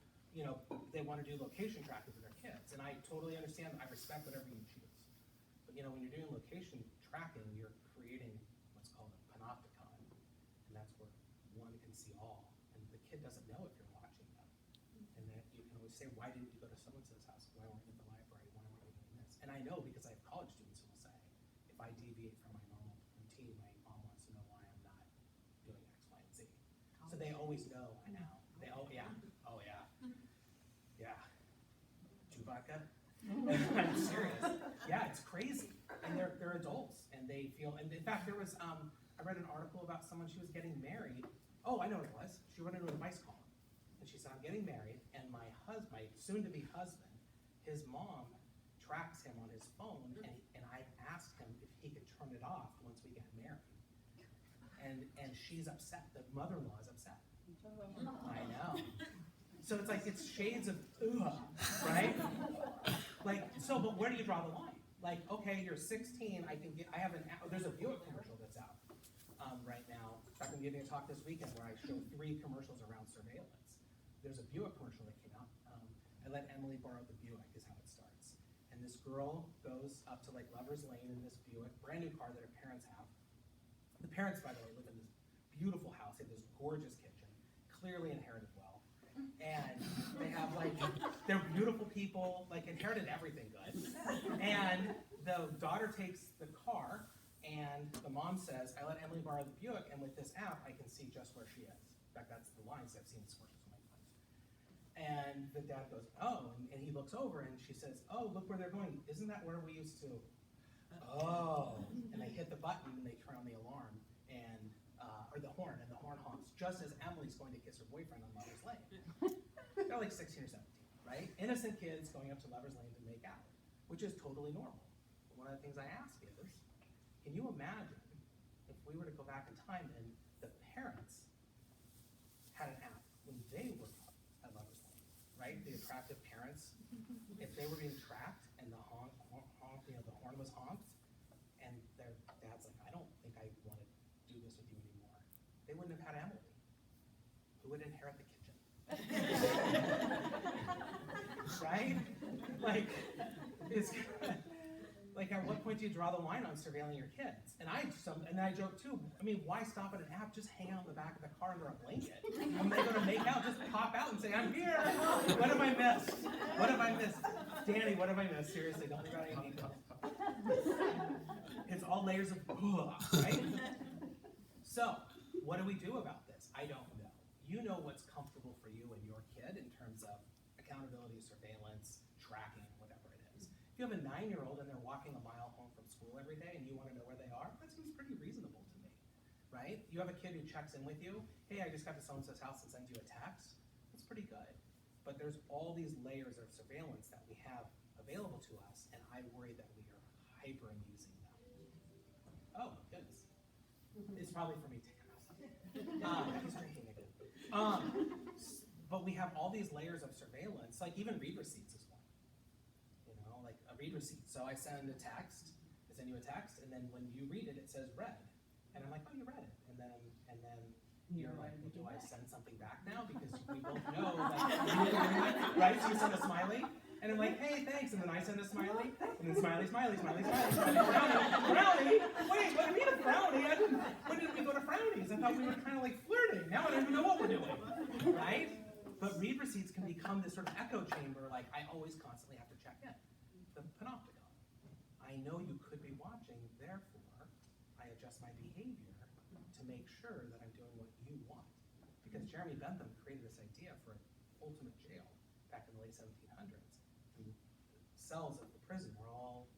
they want to do location tracking for their kids, and I totally understand. I respect whatever you choose, but when you're doing location tracking, you're creating what's called a panopticon, and that's where one can see all, and the kid doesn't know if you're watching them, and then you can always say, why didn't you go to so-and-so's house? Why weren't you at the library? Why weren't you doing this? And I know because I have college students who will say, if I deviate from my normal routine, my mom wants to know why I'm not doing X, Y, and Z. So they always know. I know. Yeah. Chewbacca. I'm serious. Yeah, it's crazy. And they're adults, and they feel. And in fact, there was I read an article about someone. She was getting married. Oh, I know what it was. She went into an advice column, and she said, "I'm getting married, and my soon-to-be husband, his mom tracks him on his phone, and I asked him if he could turn it off once we get married." And she's upset. The mother-in-law is upset. I know. So it's like, it's shades of right? Like, so, but where do you draw the line? Like, okay, you're 16. There's a Buick commercial that's out right now. In fact, I'm giving a talk this weekend where I show 3 commercials around surveillance. There's a Buick commercial that came out. I let Emily borrow the Buick is how it starts. And this girl goes up to like Lover's Lane in this Buick, brand new car that her parents have. The parents, by the way, live in this beautiful house. They have this gorgeous kitchen, clearly inherited well. And they have they're beautiful people, inherited everything good. And the daughter takes the car, and the mom says, I let Emily borrow the Buick, and with this app, I can see just where she is. In fact, that's the lines I've seen this commercial so many times. And the dad goes, oh, and he looks over, and she says, oh, look where they're going. Isn't that where we used to? Oh, and they hit the button, and they turn on the alarm, or the horn, and the horn honks, just as Emily's going to kiss her boyfriend on Lover's Lane. They're like 16 or 17, right? Innocent kids going up to Lover's Lane to make out, which is totally normal. But one of the things I ask is, can you imagine if we were to go back in time and the parents had an app when they were at Lover's Lane, right? The attractive parents, if they were being tracked and the horn was honked, and their dad's like, I don't think I want to do this with you anymore. They wouldn't have had Emily, who would inherit the kitchen. Right? At what point do you draw the line on surveilling your kids? And I joke too. I mean, why stop at an app? Just hang out in the back of the car under a blanket. When they go to make out, just pop out and say, I'm here. What have I missed? What have I missed? Danny, what have I missed? Seriously, don't leave out any details. It's all layers of right? So, what do we do about this? I don't know. You know what's comfortable for you and your kid in terms of accountability, surveillance, tracking, whatever it is. If you have a 9-year-old and they're walking a mile home from school every day and you want to know where they are, that seems pretty reasonable to me, right? You have a kid who checks in with you, hey, I just got to so-and-so's house and sends you a text. That's pretty good. But there's all these layers of surveillance that we have available to us, and I worry that we are hyper-using them. Oh, my goodness. It's probably for me to take he's drinking again. But we have all these layers of surveillance, like even read receipts is one. Like a read receipt. So I send you a text, and then when you read it, it says read. And I'm like, oh, you read it. And then you're like, well, do I send something back now? Because we both know that, right? So you send a smiley, and I'm like, hey, thanks. And then I send a smiley, and then smiley, brownie. Wait, what do you mean a brownie? When did we go to frownies? I thought we were kind of like flirting. Now I don't even know what we're doing, right? But read receipts can become this sort of echo chamber, like I always constantly have to check in. The panopticon. I know you could be watching, therefore, I adjust my behavior to make sure that I'm doing what you want. Because Jeremy Bentham created this idea for an ultimate jail back in the late 1700s. And cells of the prison were all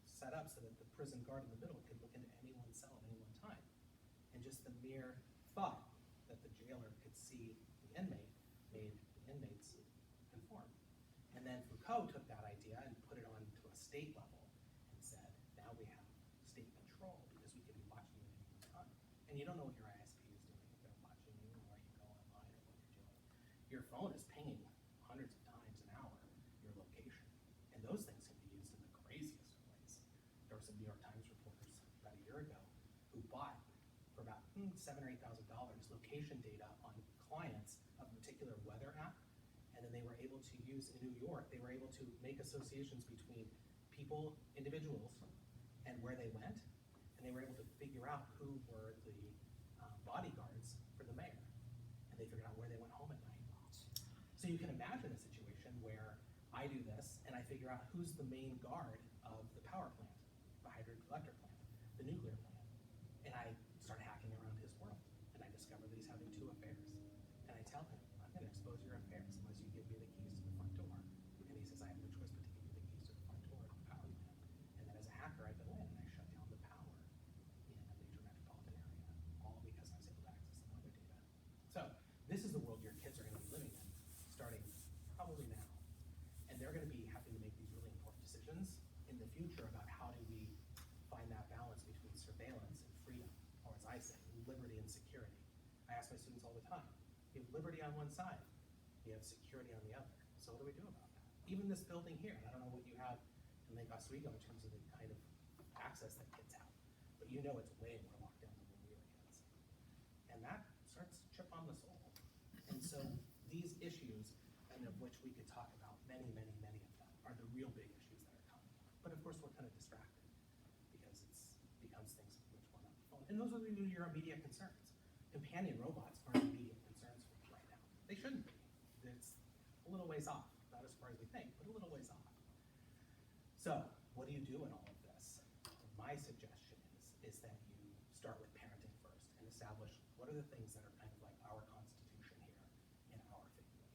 set up so that the prison guard in the middle could look into any one cell at any one time. And just the mere thought that the jailer could see the inmate made the inmates conform. And then Foucault took that idea and put it on to a state level and said, now we have state control because we can be watching you at any one time. And you don't know what your ISP is doing if they're watching you or where you go online or what you're doing. Your phone is pinging hundreds of times an hour your location. And those things can be used in the craziest of ways. There were some New York Times reporters about a year ago who bought for about $7,000 or $8,000 location data on clients of a particular weather app. And then they were able to use, in New York, they were able to make associations between people, individuals, and where they went. And they were able to figure out who were the bodyguards for the mayor. And they figured out where they went home at night. So you can imagine a situation where I do this and I figure out who's the main guard of the power plant, the hydroelectric plant, the nuclear plant. And I start hacking around his world. And I discover that he's having 2 affairs. And I tell him, I'm going to expose your affairs unless you give me the keys to the front door. And he says, I have no choice but to give you the keys to the front door of the power plant. And then as a hacker, I go in and I shut down the power in a major metropolitan area, all because I was able to access some weather data. So this is the world your kids are going to be living in, starting probably now. And they're going to be having to make these really important decisions in the future about how do we find that balance between surveillance and freedom, or as I say, liberty and security. I ask my students all the time, you have liberty on one side, you have security on the other. So what do we do about that? Even this building here, I don't know what you have in Lake Oswego in terms of the kind of access that kids have, but you know it's way more locked down than when we were kids. And that starts to chip on the soul. And so these issues, and of which we could talk about many, many, many of them, are the real big issues that are coming. But of course, we're kind of distracted because it becomes things which we're not the phone. And those are your immediate concerns. Companion robots aren't immediate concerns for you right now. They shouldn't be. It's a little ways off, not as far as we think, but a little ways off. So, what do you do in all of this? My suggestion is that you start with parenting first and establish what are the things that are kind of like our constitution here in our family.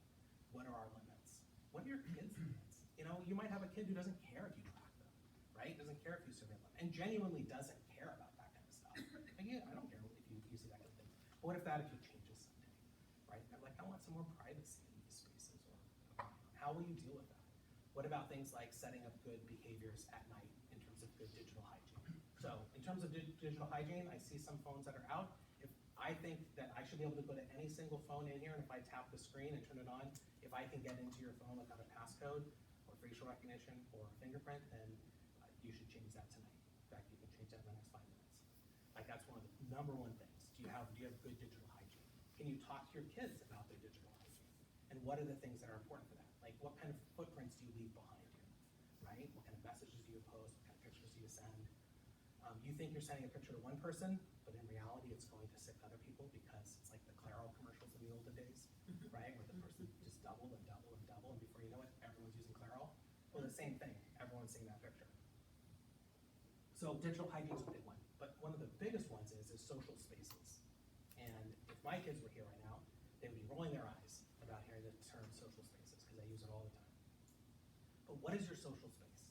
What are our limits? What are your kids' limits? You know, you might have a kid who doesn't care if you track them, right? Doesn't care if you surveil them, and genuinely doesn't care about that kind of stuff. Like, yeah, I don't care if you see that kind of thing. But what if that attitude changes someday, right? I'm like, I want some more privacy in these spaces. Or how will you deal with that? What about things like setting up good behaviors at night in terms of good digital hygiene? So in terms of digital hygiene, I see some phones that are out. If I think that I should be able to go to any single phone in here, and if I tap the screen and turn it on, if I can get into your phone without a passcode or facial recognition or fingerprint, then you should change that tonight. In fact, you can change that in the next 5 minutes. Like, that's one of the number one things. Do you have good digital hygiene? Can you talk to your kids about their digital hygiene? And what are the things that are important for that? Like, what kind of footprints do you leave behind you, right? What kind of messages do you post? What kind of pictures do you send? You think you're sending a picture to one person, but in reality, it's going to sick other people because it's like the Claro commercials in the olden days, right? Where the person just doubled and doubled and doubled, and before you know it, everyone's using Claro. Well, the same thing. Everyone's seeing that picture. So digital hygiene is a big one. But one of the biggest ones is social spaces. And if my kids were here right now, they would be rolling their eyes about hearing the term social spaces because I use it all the time. But what is your social space?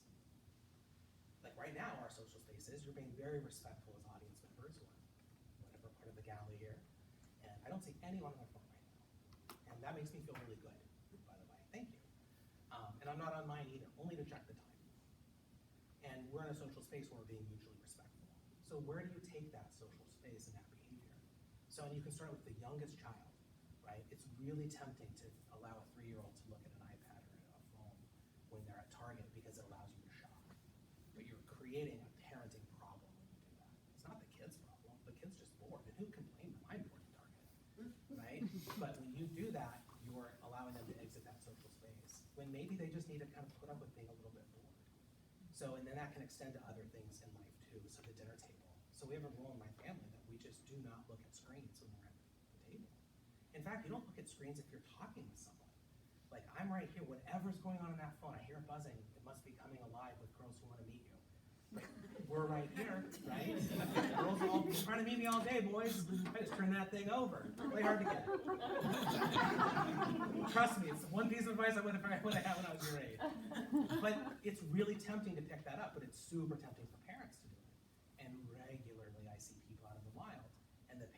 Like right now, our social space is you're being very respectful as audience members or whatever part of the gallery here. And I don't see anyone on their phone right now. And that makes me feel really good, by the way. Thank you. And I'm not on mine either, only to check the time. And we're in a social space where we're being mutually respectful. So where do you take that social space and that behavior? So, and you can start with the youngest child, right? It's really tempting to allow a 3-year-old to look at an iPad or a phone when they're at Target because it allows you to shop. But you're creating a parenting problem when you do that. It's not the kid's problem. The kid's just bored. And who can blame them? I'm bored at Target, right? But when you do that, you're allowing them to exit that social space when maybe they just need to kind of put up with being a little bit bored. So, and then that can extend to other things in life too. So the dinner table. So we have a rule in my family that we just do not look at screens when we're at the table. In fact, you don't look at screens if you're talking with someone. Like, I'm right here, whatever's going on in that phone, I hear buzzing, it must be coming alive with girls who want to meet you. But we're right here, right? Girls are all trying to meet me all day, boys. I just turn that thing over. Really hard to get. Trust me, it's one piece of advice I would have had when I was your age. But it's really tempting to pick that up, but it's super tempting for parents to do it. And regularly I see people out in the wild, and the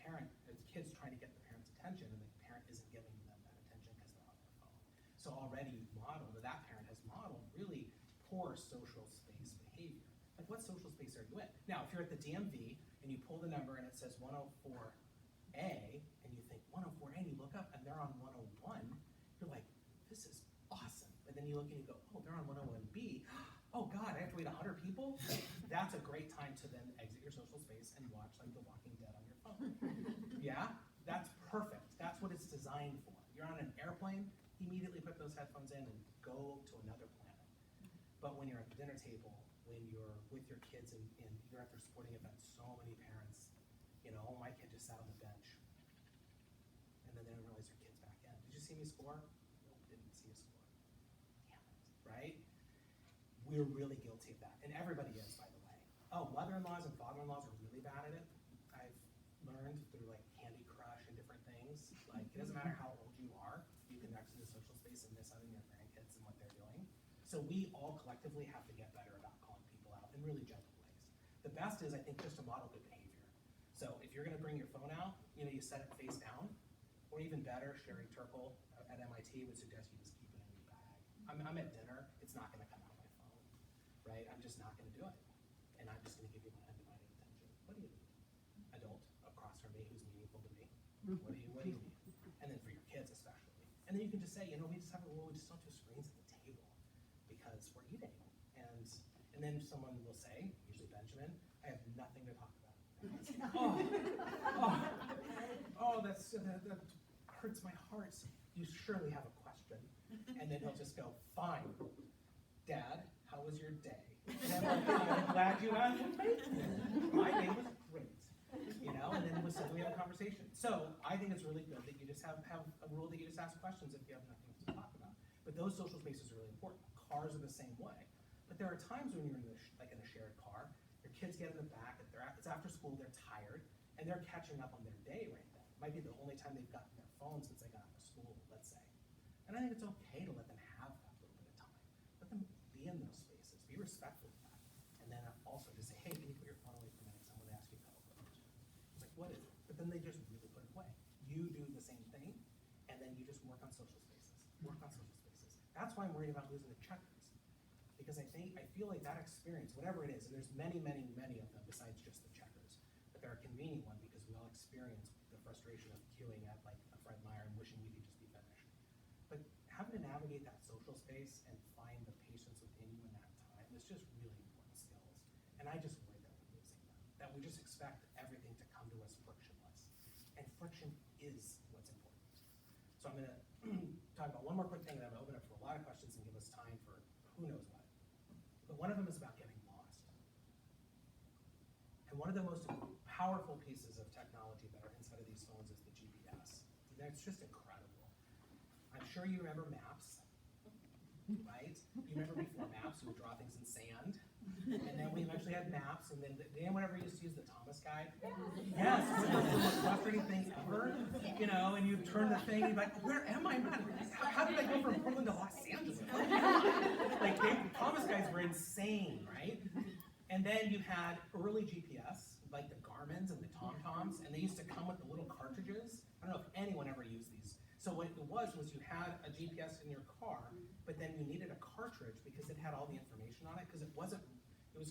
kid's trying to get the parent's attention, and the parent isn't giving them that attention because they're on their phone. So already you've modeled, or that parent has modeled, really poor social space behavior. Like, what social space are you in? Now, if you're at the DMV and you pull the number and it says 104A, and you think 104A, and you look up and they're on 101, you're like, this is awesome. But then you look and you go, oh, they're on 101B. Oh God, I have to wait 100 people? That's a great time to then exit your social space and watch like The Walking Dead on your phone. Yeah? That's perfect. That's what it's designed for. You're on an airplane, immediately put those headphones in and go to another planet. But when you're at the dinner table, when you're with your kids and you're at their sporting events, so many parents, oh, my kid just sat on the bench. And then they don't realize their kid's back in. Did you see me score? Nope, didn't see a score. Damn it, right? We're really guilty of that. And everybody is, by the way. Oh, mother-in-laws and father-in-laws are really bad at it. I've learned through like Candy Crush and different things. Like, it doesn't matter how old you are, you can exit the social space and miss out on your grandkids and what they're doing. So we all collectively have to get better about calling people out in really gentle ways. The best is, I think, just to model good behavior. So if you're gonna bring your phone out, you set it face down, or even better, Sherry Turkle at MIT would suggest you just keep it in your bag. I'm at dinner, it's not gonna come out of my phone, right? I'm just not gonna do it. And I'm just gonna give you my undivided attention. What do you need? Adult across from me who's meaningful to me. What do you need? And then for your kids especially. And then you can just say, we just have a rule, we just don't do screens at the table because we're eating. And then someone will say, usually Benjamin, I have nothing to talk about. That hurts my heart. You surely have a question. And then he'll just go, fine. Dad, how was your day? And I'm glad you asked. My day was great. And then we'll suddenly have a conversation. So I think it's really good that you just have a rule that you just ask questions if you have nothing to talk about. But those social spaces are really important. Cars are the same way. But there are times when you're in a shared car, your kids get in the back, it's after school, they're tired, and they're catching up on their day right then. It might be the only time they've gotten their phone since they got out of school, let's say. And I think it's okay to let them have that little bit of time. Let them be in those spaces. Be respectful of that. And then also just say, hey, can you put your phone away for a minute? Someone asked you a couple questions. It's like, what is it? But then they just really put it away. You do the same thing, and then you just work on social spaces. Work on social spaces. That's why I'm worried about losing the checkers. Because I feel like that experience, whatever it is, and there's many, many, many of them besides just the checkers, but they're a convenient one because we all experience the frustration of queuing at like a Fred Meyer and wishing we could just be finished. But having to navigate that social space and find the patience within you in that time is just really important skills. And I just worry that we're losing them. That we just expect everything to come to us frictionless. And friction is what's important. So I'm gonna talk about one more quick thing, and I'm gonna open up for a lot of questions and give us time for who knows what. But one of them is about getting lost. And one of the most powerful pieces of technology that are inside of these phones is the GPS. And it's just incredible. I'm sure you remember maps, right? You remember before maps, you would draw things in sand. And then we eventually had maps, and then anyone ever used to use the Thomas guide? Yes, it was the most frustrating thing ever. And you turn the thing, and you're like, where am I? How did I go from Portland to Los Angeles? Like, Thomas guides were insane, right? And then you had early GPS, like the Garmin's and the TomToms, and they used to come with the little cartridges. I don't know if anyone ever used these. So what it was you had a GPS in your car, but then you needed a cartridge because it had all the information on it, because it was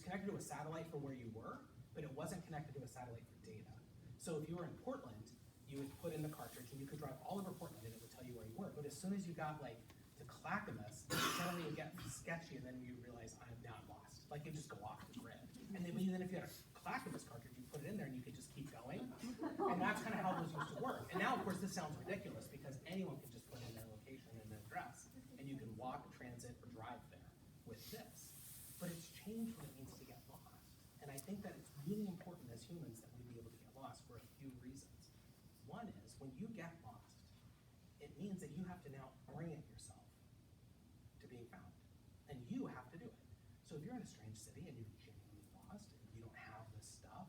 connected to a satellite for where you were, but it wasn't connected to a satellite for data. So if you were in Portland, you would put in the cartridge and you could drive all over Portland and it would tell you where you were. But as soon as you got like to Clackamas, suddenly it would get sketchy, and then you realize I'm now lost. Like, you just go off the grid. And then if you had a Clackamas cartridge, you put it in there and you could just keep going. And that's kind of how those used to work. And now, of course, this sounds ridiculous because anyone can just put in their location and their address, and you can walk, transit, or drive there with this. But it's changed what it means to get lost. And I think that it's really important as humans that we be able to get lost for a few reasons. One is, when you get lost, it means that you have to now orient yourself to being found. And you have to do it. So if you're in a strange city and you're genuinely lost and you don't have this stuff,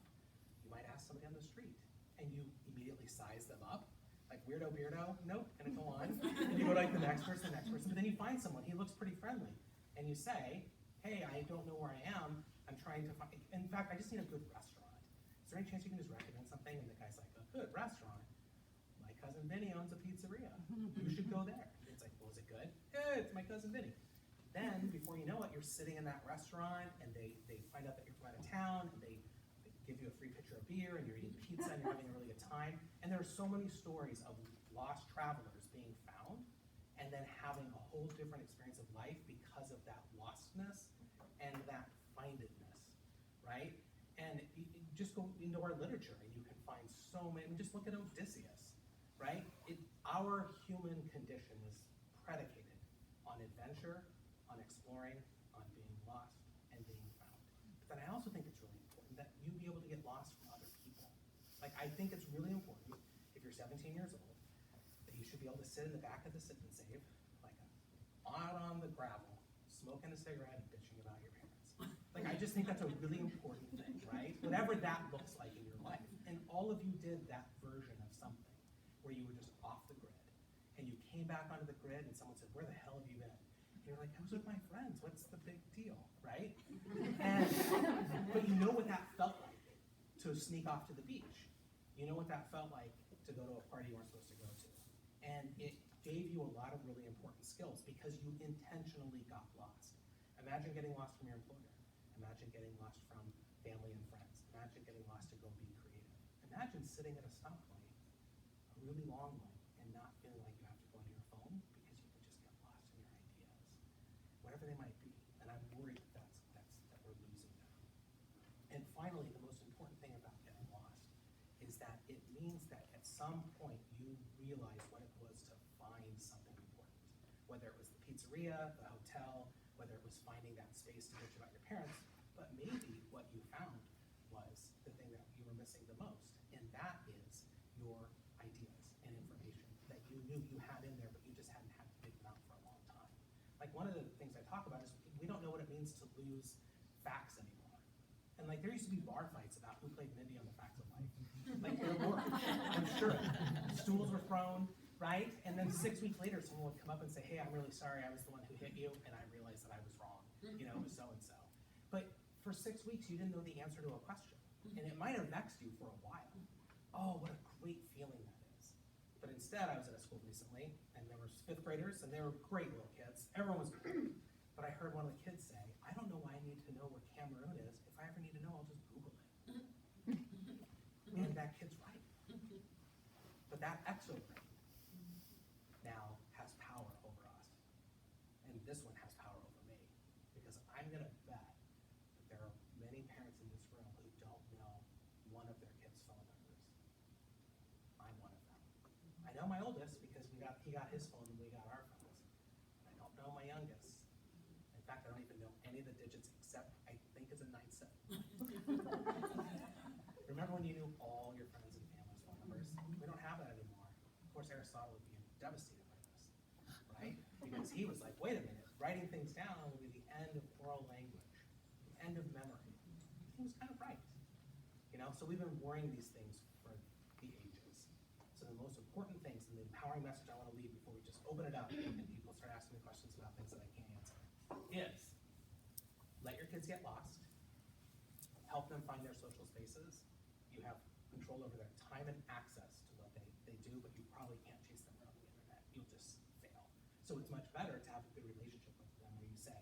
you might ask somebody on the street and you immediately size them up. Like, weirdo, beardo, nope, gonna go on. And you go to like the next person, but then you find someone, he looks pretty friendly. and you say, hey, I don't know where I am, I'm trying to find, in fact, I just need a good restaurant. Is there any chance you can just recommend something? And the guy's like, a good restaurant? My cousin Vinny owns a pizzeria. You should go there. And it's like, well, is it good? Yeah, it's my cousin Vinny. Then, before you know it, you're sitting in that restaurant, and they find out that you're from out of town, and they give you a free pitcher of beer, and you're eating pizza, and you're having a really good time. And there are so many stories of lost travelers being found, and then having a whole different experience of life because of that lostness and that findedness, right? And you just go into our literature, and you can find so many. Just look at Odysseus, right? Our human condition is predicated on adventure, on exploring, on being lost, and being found. But then I also think it's really important that you be able to get lost from other people. Like, I think it's really important, if you're 17 years old, that you should be able to sit in the back of the sit and save, like out on the gravel, smoking a cigarette and bitching about your parents. Like, I just think that's a really important thing, right? Whatever that looks like in your life. And all of you did that version of something where you were just off the grid. And you came back onto the grid and someone said, where the hell have you been? And you're like, I was with my friends, what's the big deal, right? But you know what that felt like to sneak off to the beach. You know what that felt like to go to a party you weren't supposed to go to. And it gave you a lot of really important skills because you intentionally got lost. Imagine getting lost from your employer. Imagine getting lost from family and friends. Imagine getting lost to go be creative. Imagine sitting at a stoplight, a really long one, and not feeling like you have to go to your phone because you can just get lost in your ideas, whatever they might be. And I'm worried that we're losing that. And finally, the most important thing about getting lost is that it means that at some point you realize what it was to find something important, whether it was the pizzeria, the hotel, whether it was finding that space to bitch about your parents, but maybe what you found was the thing that you were missing the most, and that is your ideas and information that you knew you had in there, but you just hadn't had to dig them out for a long time. Like, one of the things I talk about is we don't know what it means to lose facts anymore. And like, there used to be bar fights about who played Mindy on the Facts of Life. Like, there were, I'm sure. Stools were thrown, right? And then 6 weeks later, someone would come up and say, hey, I'm really sorry, I was the one who hit you, and I realized that I was wrong. You know, it was so-and-so. But for 6 weeks, you didn't know the answer to a question. And it might have vexed you for a while. Oh, what a great feeling that is. But instead, I was at a school recently, and there were 5th graders, and they were great little kids. Everyone was great. But I heard one of the kids say, I don't know why I need to know where Cameroon is. If I ever need to know, I'll just Google it. And that kid's right. But that exobrain now has power over us. And this one has power over me. Because I'm going to bet that there are many parents in this room who don't know one of their kids' phone numbers. I'm one of them. I know my oldest because he got his phone and we got our phones. I don't know my youngest. In fact, I don't even know any of the digits except I think it's a 9-7. Remember when you knew all your friends and family's phone numbers? We don't have that anymore. Of course, Aristotle would be devastated by this, right? Because he was like, wait a minute, writing things down will be the end of oral language, the end of memory. He was kind of right. You know, so we've been worrying these things for the ages. So the most important things and the empowering message I want to leave before we just open it up and people start asking me questions about things that I can't answer is let your kids get lost, help them find their social spaces. You have control over their time and access to what they do, but you probably can't chase them around the internet. You'll just fail. So it's much better to have a good relationship with them where you say,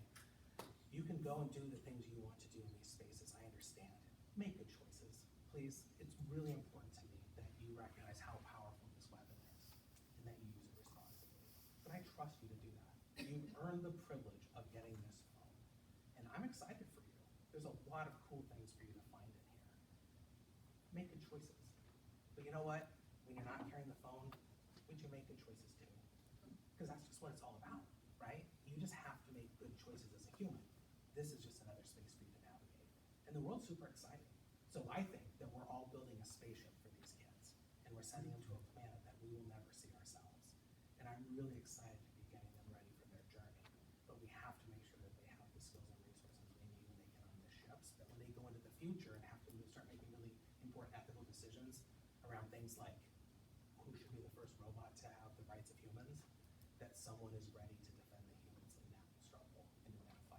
you can go and do the things you want to do in these spaces. I understand. Make good choices, please. It's really important to me that you recognize how powerful this weapon is and that you use it responsibly. But I trust you to do that. You've earned the privilege of getting this phone. And I'm excited for you. There's a lot of cool things for you to find in here. Make good choices. But you know what? When you're not carrying the phone, would you make good choices too? Because that's just what it's all about, right? You just have to make good choices as a human. This is just another space for you to navigate. And the world's super exciting. So I think that we're all building a spaceship for these kids. And we're sending them to a planet that we will never see ourselves. And I'm really excited to be getting them ready for their journey. But we have to make sure that they have the skills and resources they need when they get on the ships, that when they go into the future and have to start making really important ethical decisions around things like who should be the first robot to have the rights of humans, that someone is ready to defend the humans in that struggle and in that fight.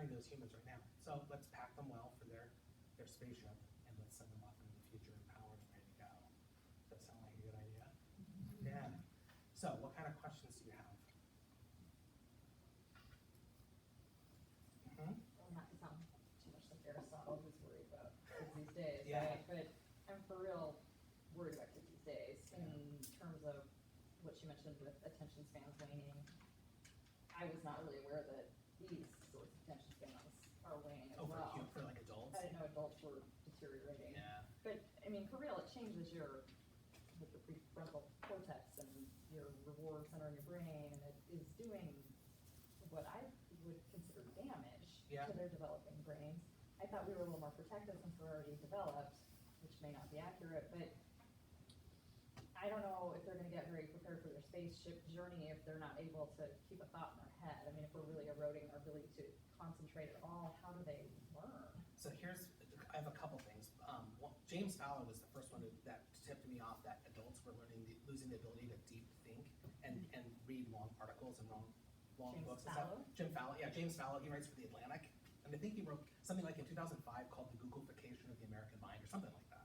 preparing those humans right now. So let's pack them well for their spaceship, and let's send them off into the future empowered and ready to go. Does that sound like a good idea? Yeah. So what kind of questions do you have? Well, not to sound too much like Aristotle, who's worried about kids these days, Yeah. right? But I'm for real worried about kids these days in terms of what she mentioned with attention spans waning. I was not really aware that these sorts of attention spans are waning as well. For like adults? I didn't know adults were deteriorating. Yeah. But, I mean, for real, it changes your, with your prefrontal cortex and your reward center in your brain, and it is doing what I would consider damage Yeah. to their developing brains. I thought we were a little more protected since we're already developed, which may not be accurate, but I don't know if they're gonna get very prepared for their spaceship journey if they're not able to keep a thought in their head. I mean, if we're really eroding our ability to concentrate at all, how do they learn? So I have a couple things. James Fowler was the first one that tipped me off that adults were losing the ability to deep think and read long articles and long James books and Fallow? stuff. James Fallow, he writes for The Atlantic. And I think he wrote something like in 2005 called The Googleification of the American Mind or something like that.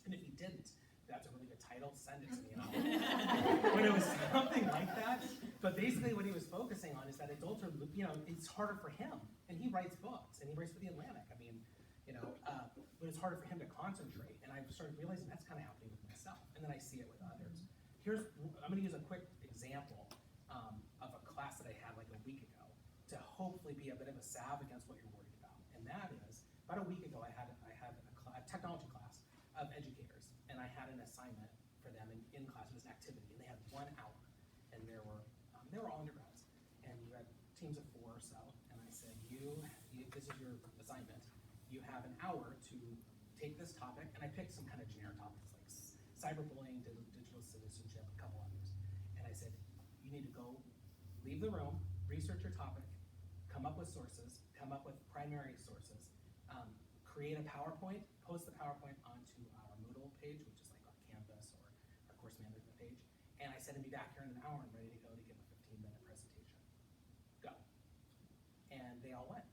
And if he didn't, that's a really good title, send it to me and I'll But it was something like that. But basically what he was focusing on is that adults are, it's harder for him. And he writes books and he writes for The Atlantic. I mean, but it's harder for him to concentrate. And I started realizing that's kind of happening with myself. And then I see it with others. I'm gonna use a quick example of a class that I had like a week ago to hopefully be a bit of a salve against what you're worried about. And that is, about a week ago I had a technology class of educators. And I had an assignment for them in class. It was an activity, and they had 1 hour. And they were all undergrads. And you had teams of 4 or so. And I said, this is your assignment. You have an hour to take this topic, and I picked some kind of generic topics like cyberbullying, digital citizenship, a couple others. And I said, you need to go, leave the room, research your topic, come up with sources, come up with primary sources, create a PowerPoint, post the PowerPoint onto our Moodle page, which is like our Canvas or our course management page. And I said, and be back here in an hour and ready to go to give a 15-minute presentation. Go. And they all went.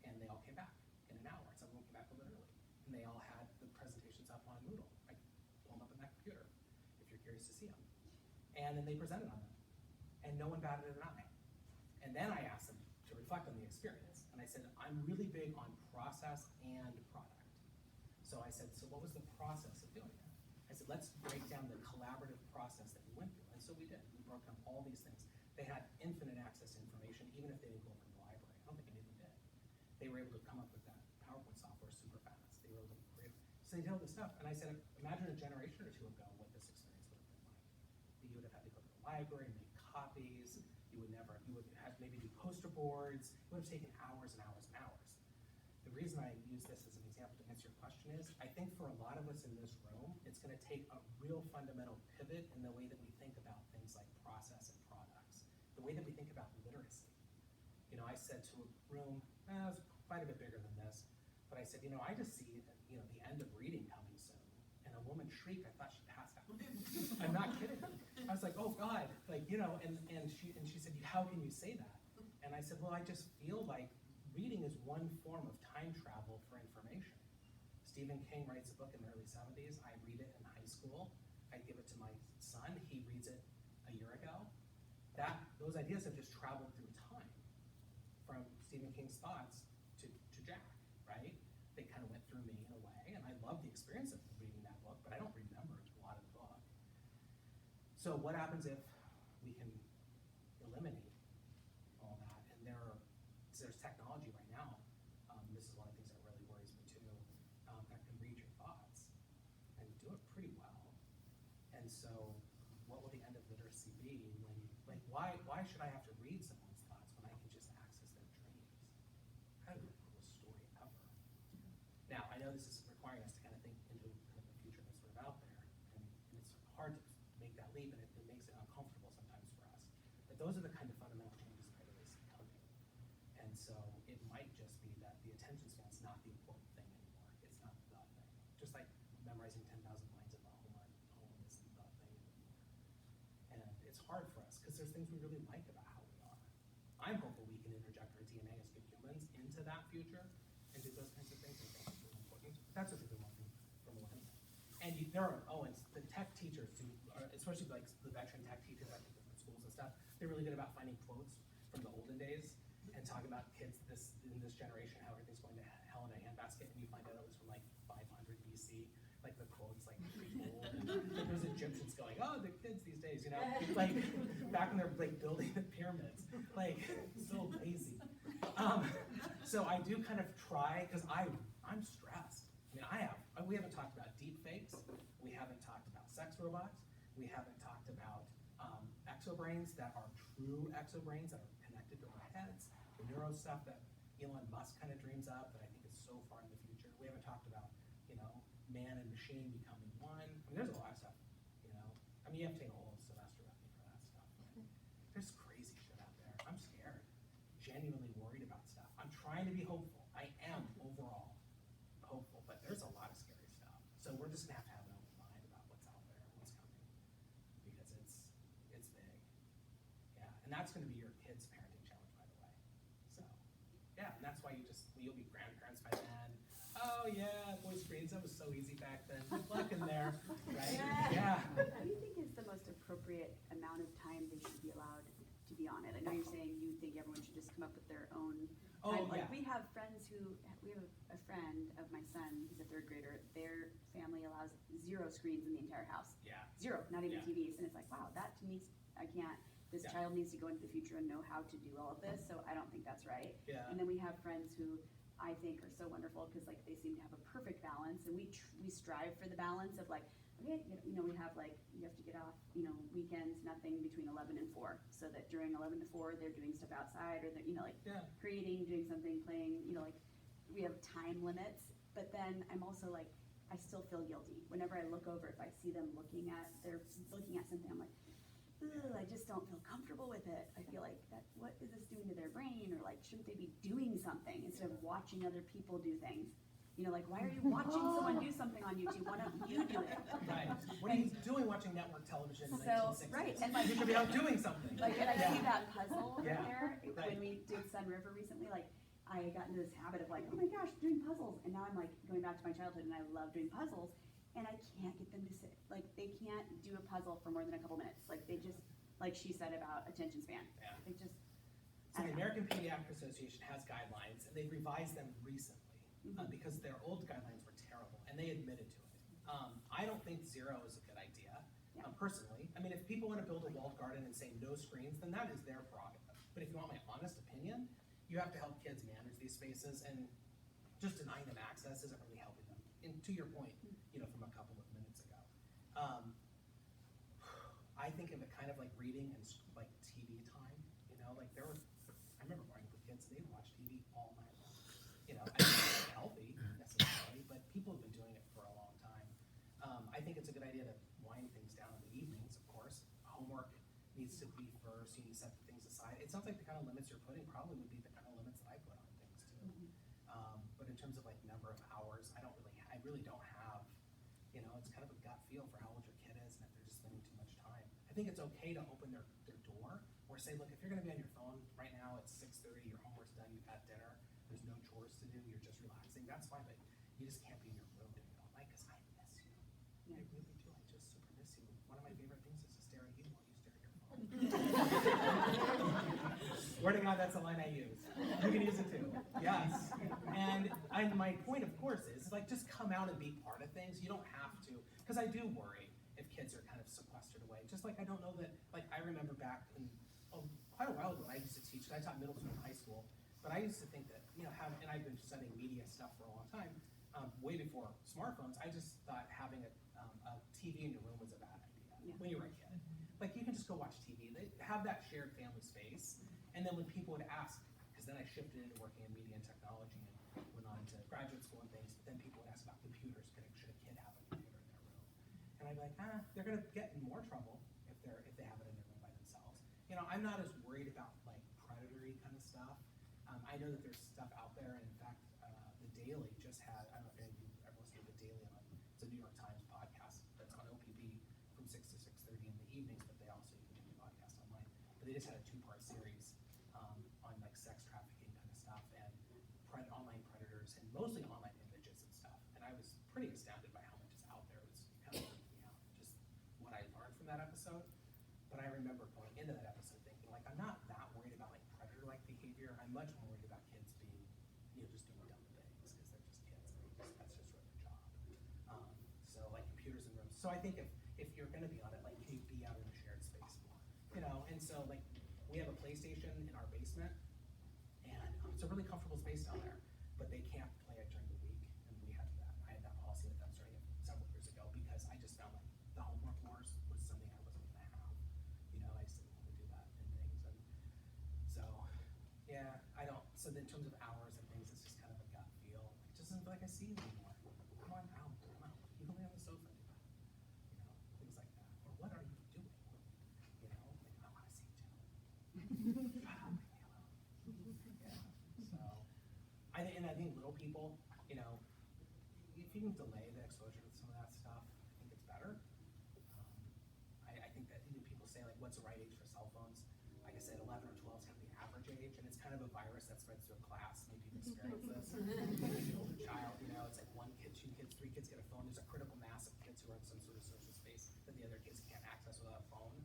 And they all came back in an hour. Some of them came back a little early. And they all had the presentations up on Moodle. I pulled them up on that computer, if you're curious to see them. And then they presented on them. And no one batted an eye. And then I asked them to reflect on the experience. And I said, I'm really big on process and product. So I said, so what was the process of doing it? I said, let's break down the collaborative process that we went through. And so we did. We broke down all these things. They had infinite access to information, even if they didn't go over to the library. I don't think any of them did. They were able to come up with that PowerPoint software super fast. They were able to create. So they did all this stuff. And I said, imagine a generation or two ago what this experience would have been like. You would have had to go to the library, make copies. You would have maybe do poster boards. It would have taken hours and hours and hours. The reason I use this as an example to answer your question is, I think for a lot of us in this room, it's gonna take a real fundamental pivot in the way that we think about things like process and products, the way that we think about literacy. I said to a room, it was quite a bit bigger than this, but I said, I just see, the end of reading coming soon. And a woman shrieked, I thought she passed out. I'm not kidding. I was like, oh God, and she said, how can you say that? And I said, well, I just feel like reading is one form of time travel for information. Stephen King writes a book in the early 70s. I read it in high school. I give it to my son. He reads it a year ago. Those ideas have just traveled through time from Stephen King's thoughts to Jack, right? They kind of went through me in a way, and I love the experience of reading that book, but I don't remember a lot of the book. So what happens if we can eliminate all that? And there's technology right now. This is one of the things that really worries me too. That can read your thoughts and do it pretty well. And so, what will the end of literacy be? Why should I have to read someone's thoughts when I can just access their dreams? Kind of the coolest story ever. Now, I know this is requiring us to kind of think into kind of the future that's sort of out there, and it's hard to make that leap, and it makes it uncomfortable sometimes for us. But those are the kind of fundamental changes that I really see coming. And so it might just be that the attention span's not the important thing anymore. It's not the thing. Just like memorizing 10,000 lines of a poem isn't the thing anymore. And it's hard for us because there's things we really like about how we are. I'm hopeful we can interject our DNA as good humans into that future and do those kinds of things. I think it's really important. That's what they've been wanting from millennials. And there are, and the tech teachers who are, especially like the veteran tech teachers at different schools and stuff, they're really good about finding quotes from the olden days and talking about kids in this generation, how everything's going to hell in a handbasket, and you find out it was from like 500 BC, like the quotes, like pretty old. And there's Egyptians going, oh, the kids these days, like back when they're like building the pyramids, like so lazy. So I do kind of try, because I'm stressed. I mean, we haven't talked about deep fakes, we haven't talked about sex robots, we haven't talked about exobrains that are true exobrains that are connected to our heads, the neuro stuff that Elon Musk kind of dreams up that I think is so far in the future. We haven't talked about, man and machine becoming one. I mean, there's a lot of stuff, I mean, you have to take a whole semester with me for that stuff. There's crazy shit out there. I'm scared, genuinely worried about stuff. I'm trying to be hopeful. I am overall hopeful, but there's a lot of scary stuff. So we're just gonna have to have an open mind about what's out there and what's coming, because it's big. Yeah, and that's gonna be your kid's parenting challenge, by the way. So, yeah, and that's why you'll be grandparents by then. Oh yeah, voice screens, that was so easy back then. Good luck in there, right? Yeah. What do you think is the most appropriate amount of time they should be allowed to be on it? I know you're saying you think everyone should just come up with their own time. Like, we have friends we have a friend of my son, he's a third grader, their family allows 0 screens in the entire house. Yeah. 0, not even Yeah. TVs. And it's like, wow, that to me, I can't, this child needs to go into the future and know how to do all of this, so I don't think that's right. Yeah. And then we have friends who I think are so wonderful because like they seem to have a perfect balance, and we strive for the balance of like, okay, we have like, you have to get off, weekends, nothing between 11 and 4, so that during 11 to 4 they're doing stuff outside, or they're creating, doing something, playing, like we have time limits. But then I'm also like, I still feel guilty whenever I look over, if I see them looking at something, I'm like, ugh, I just don't feel comfortable with it. I feel like what is this doing to their brain? Or like, shouldn't they be doing something instead of watching other people do things? Like, why are you watching someone do something on YouTube? Why don't you do it? Right. What are you doing watching network television in the 1960s? Right, and like, you should be out doing something. Like, and I see that puzzle Yeah. there Right. when we did Sun River recently. Like, I got into this habit of like, oh my gosh, doing puzzles, and now I'm like going back to my childhood, and I love doing puzzles, and I can't get them to sit. Like, they can't do a puzzle for more than a couple minutes. Like, they just, like she said about attention span. Yeah. They just. So the American Pediatric Association has guidelines, and they've revised them recently because their old guidelines were terrible, and they admitted to it. I don't think 0 is a good idea, personally. I mean, if people want to build a walled garden and say no screens, then that is their prerogative. But if you want my honest opinion, you have to help kids manage these spaces, and just denying them access isn't really helping them. And to your point, from a couple of minutes ago, I think of it kind of like reading and like TV time. Like I remember growing up with kids, they would watch TV all night long. I don't think it's healthy necessarily, but people have been doing it for a long time. I think it's a good idea to wind things down in the evenings, of course. Homework needs to be first, you need to set things aside. It sounds like the kind of limits you're putting probably would be the kind of limits that I put on things too. But in terms of like number of hours, I really don't have, it's kind of a gut feel for how old your kid is and if they're just spending too much time. I think it's okay to open their door or say, look, if you're gonna be on your phone right now, it's 6:30, your homework's done, you've had dinner, there's no chores to do, you're just relaxing, that's fine, but you just can't be in your room doing it all night, because I miss you. I really do, I just super miss you. One of my favorite things is to stare at you while you stare at your phone. Swear to God, that's the line I use. You can use it too. Yes. And my point, of course, is like, just come out and be part of things. You don't have to, because I do worry if kids are kind of sequestered away. Just like I don't know that, like I remember back in quite a while ago, I used to teach, I taught middle school and high school, but I used to think that, and I've been studying media stuff for a long time, way before smartphones. I just thought having a TV in your room was a bad idea when you were a kid. Like, you can just go watch TV. They have that shared family space, and then when people would ask, because then I shifted into working in media and technology and went on to graduate school and things, but then people would ask about computers. Should a kid have a computer in their room? And I'd be like, they're going to get in more trouble if they have it in their room by themselves. I'm not as worried about like predatory kind of stuff. I know that there's stuff out there, and in fact, the Daily just had, I don't know if any of you ever listened to the Daily it's a New York Times podcast that's on OPB from 6 to 6:30 in the evenings, but they also, you can do the podcast online. But they just had a 2-part series mostly online images and stuff. And I was pretty astounded by how much is out there. It was kind of freaking me out, just what I learned from that episode. But I remember going into that episode thinking, like, I'm not that worried about like predator-like behavior. I'm much more worried about kids being, just doing dumb things because they're just kids. And that's just sort of their job. So like computers in rooms. So I think if you're going to be on it, like, can you be out in a shared space more? And so like we have a PlayStation in our basement, and it's a really comfortable space down there, but they can't play it during the week, and I had that policy with them starting several years ago because I just found like the homework wars was something I wasn't going to have. I just didn't want to do that and things, and so yeah, I don't. So in terms of hours and things, it's just kind of a gut feel. It doesn't feel like I see you anymore. Come on out. You can lay on the sofa and do that. Things like that. Or what are you doing? Like, I want to see you too. Yeah. So I think little people, if you can delay the exposure to some of that stuff, I think it's better. I think that people say, like, what's the right age for cell phones? Like I said, 11 or 12 is kind of the average age, and it's kind of a virus that spreads through a class. Maybe you've experienced this. Maybe an older child, it's like 1 kid, 2 kids, 3 kids get a phone. There's a critical mass of kids who are in some sort of social space that the other kids can't access without a phone,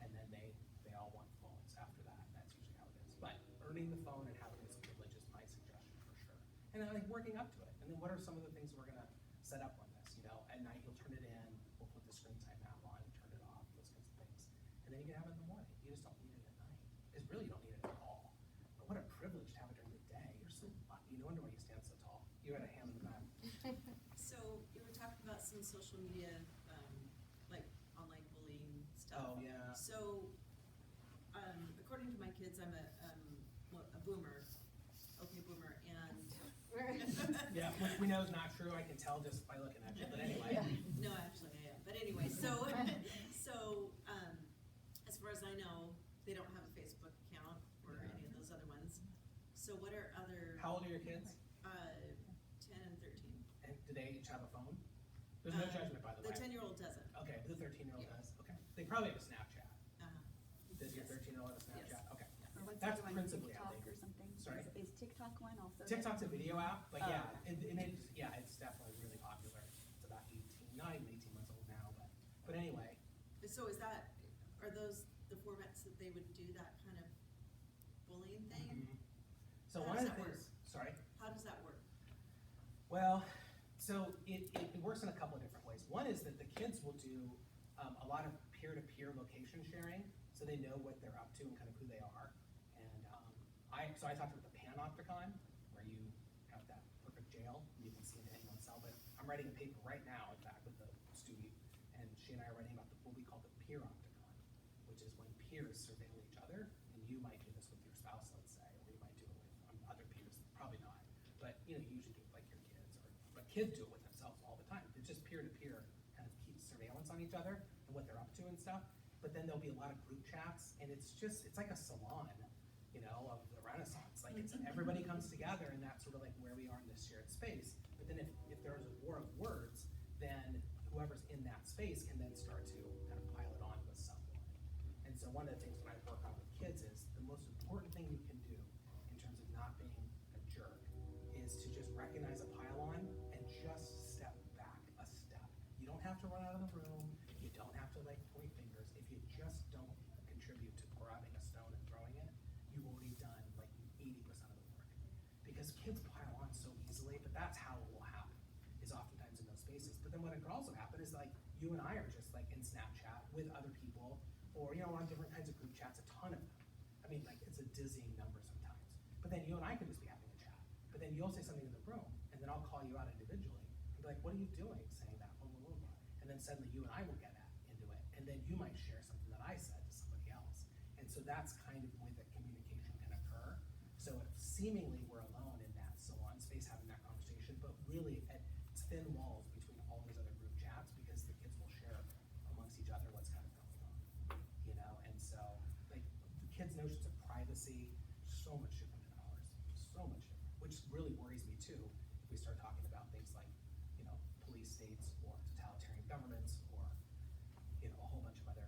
and then they all want phones after that. That's usually how it is. But earning the phone and having this privilege is my suggestion for sure. And then like working up to it. And then what are some of the things we're gonna set up on this? At night you'll turn it in, we'll put the screen time map on, turn it off, those kinds of things. And then you can have it in the morning. You just don't need it at night. It's really, you don't need it at all. But what a privilege to have it during the day. You're so lucky. No wonder why you stand so tall. You had a hand in the back. So you were talking about some social media, like online bullying stuff. Oh, yeah. So, according to my kids, I'm a boomer, okay boomer, and. Yeah, which we know is not true. I can tell just by looking at you. But anyway. No, actually I am. But anyway, so as far as I know, they don't have a Facebook account or any of those other ones. So what are other? How old are your kids? 10 and 13. And do they each have a phone? There's no judgment, by the way. The 10-year-old doesn't. Okay, but the 13-year-old Yeah. does. Okay, they probably have a Snapchat. Does your Yes. 13-year-old have a Snapchat? Yes. Okay, Or what's that's the other one, principally how TikTok they. or something? Sorry? Is TikTok one also? TikTok's a video app, but Oh, yeah, okay. it's definitely really popular. It's about 18 months old now, but anyway. So are those the formats that they would do that kind of bullying thing? So How one does of the that work? things, sorry? How does that work? Well, so it works in a couple of different ways. One is that the kids will do a lot of peer-to-peer location sharing, so they know what they're up to and kind of who they are. And I talked about the panopticon, where you have that perfect jail, you can see into anyone's cell. But I'm writing a paper right now, in fact, with the student, and she and I are writing about what we call the peeropticon, which is when peers surveil each other, and you might do this with your spouse, let's say, or you might do it with other peers, probably not. But you usually do it with like your kids, but kids do it with themselves all the time. It's just peer-to-peer kind of keeps surveillance on each other and what they're up to and stuff. But then there'll be a lot of group chats, and it's like a salon, of the Renaissance. Like everybody comes together, and that's sort of like where we are in this shared space. But then if there's a war of words, then whoever's in that space can then start to kind of pile it on with someone. And so one of the things when I work on with kids is the most important thing you can do in terms of not being a jerk is to just recognize a pile on and just step back a step. You don't have to run out of the room. You don't have to like point fingers. If you just don't contribute to grabbing a stone and throwing it, you've already done like 80% of the work. Because kids pile on so easily, but that's how it will happen, is oftentimes in those spaces. But then what can also happen is like you and I are just like in Snapchat with other people, or on different kinds of group chats, a ton of them. I mean, like it's a dizzying number sometimes. But then you and I can just be having a chat. But then you'll say something in the room, and then I'll call you out individually and be like, what are you doing saying that? Blah, blah, blah, blah. And then suddenly you and I will get into it, and then you might share something that I said to somebody else. And so that's kind of where the communication can occur. So seemingly we're alone in that salon space having that conversation, but really it's thin walls between all these other group chats because the kids will share amongst each other what's kind of going on. And so like the kids' notions of privacy, so much different than ours. So much different. Which really worries me too if we start talking about things like, police states or totalitarian governments or a whole bunch of other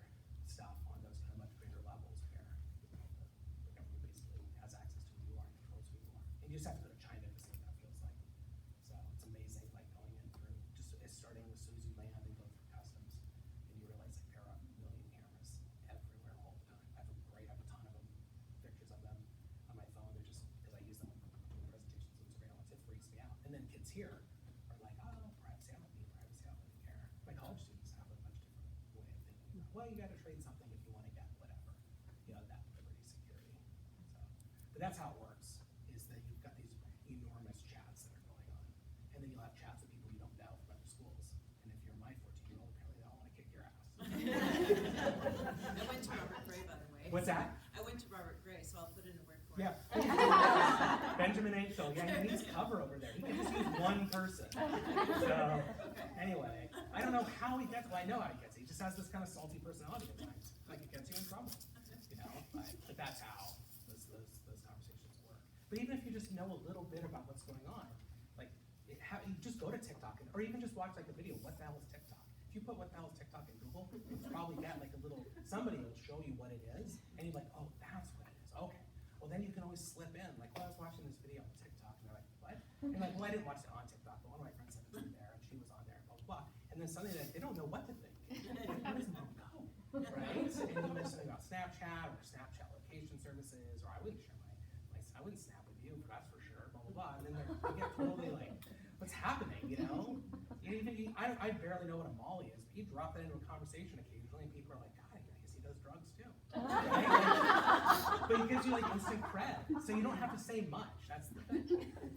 stuff on those kind of much bigger levels where the government basically has access to who you are and controls who you are. And you just have to go to China to see what that feels like. here are like, oh, privacy, I don't need privacy, I don't really care. My college students have a much different way of thinking. Well, you got to trade something if you want to get whatever, that liberty, security. So, but that's how it works, is that you've got these enormous chats that are going on. And then you'll have chats with people you don't know from other schools. And if you're my 14-year-old, apparently they all want to kick your ass. I went to Robert Gray, by the way. What's that? I went to Robert Gray, so I'll put in a word for it. Yeah. Benjamin Anctil. Yeah, he needs cover over there. He can just use one person. So, anyway, I don't know how he gets. Well, I know how he gets it. He just has this kind of salty personality at times. Like, it gets you in trouble. But that's how those conversations work. But even if you just know a little bit about what's going on, like, you just go to TikTok, or even just watch like a video. What the hell is TikTok? If you put what the hell is TikTok in Google, you'll probably get like a little. Somebody will show you what it is, and you're like, oh, that's what it is. Okay. Well, then you can always slip in. Like, well, I was watching this video on TikTok, and they're like, what? And like, well, I didn't watch it on TikTok, but one of my friends said it was there, and she was on there, blah, blah, blah. And then suddenly they don't know what to think. Like, where does mom go? Right? And you mentioned something about Snapchat or Snapchat location services, or I wouldn't share I wouldn't snap with you, that's for sure, blah, blah, blah. And then they get totally like, what's happening, I barely know what a molly is, but you drop that into a conversation occasionally, and people are like, God, I guess he does drugs too. Right? But it gives you like instant cred, so you don't have to say much. That's the thing.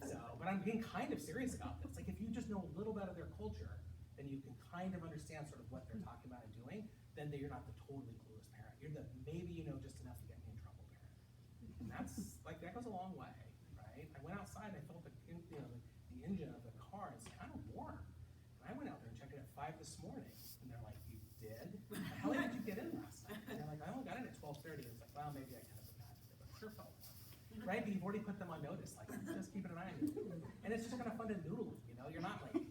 So, but I'm being kind of serious about this. Like, if you just know a little bit of their culture, then you can kind of understand sort of what they're talking about and doing. Then you're not the totally clueless parent. You're the maybe you know just enough to get me in trouble parent. And that's like that goes a long way, right? I went outside and I felt the engine of the car. It's kind of warm. And I went out there and checked it at 5 this morning, and they're like, "You did? How late did you get in last night?" And they're like, "I only got in at 12:30." It's like, well, maybe I kind of imagined it, but it sure felt warm. Right? But you've already put them on notice, like just keeping an eye on you. And it's just kind of fun to noodle. You're not like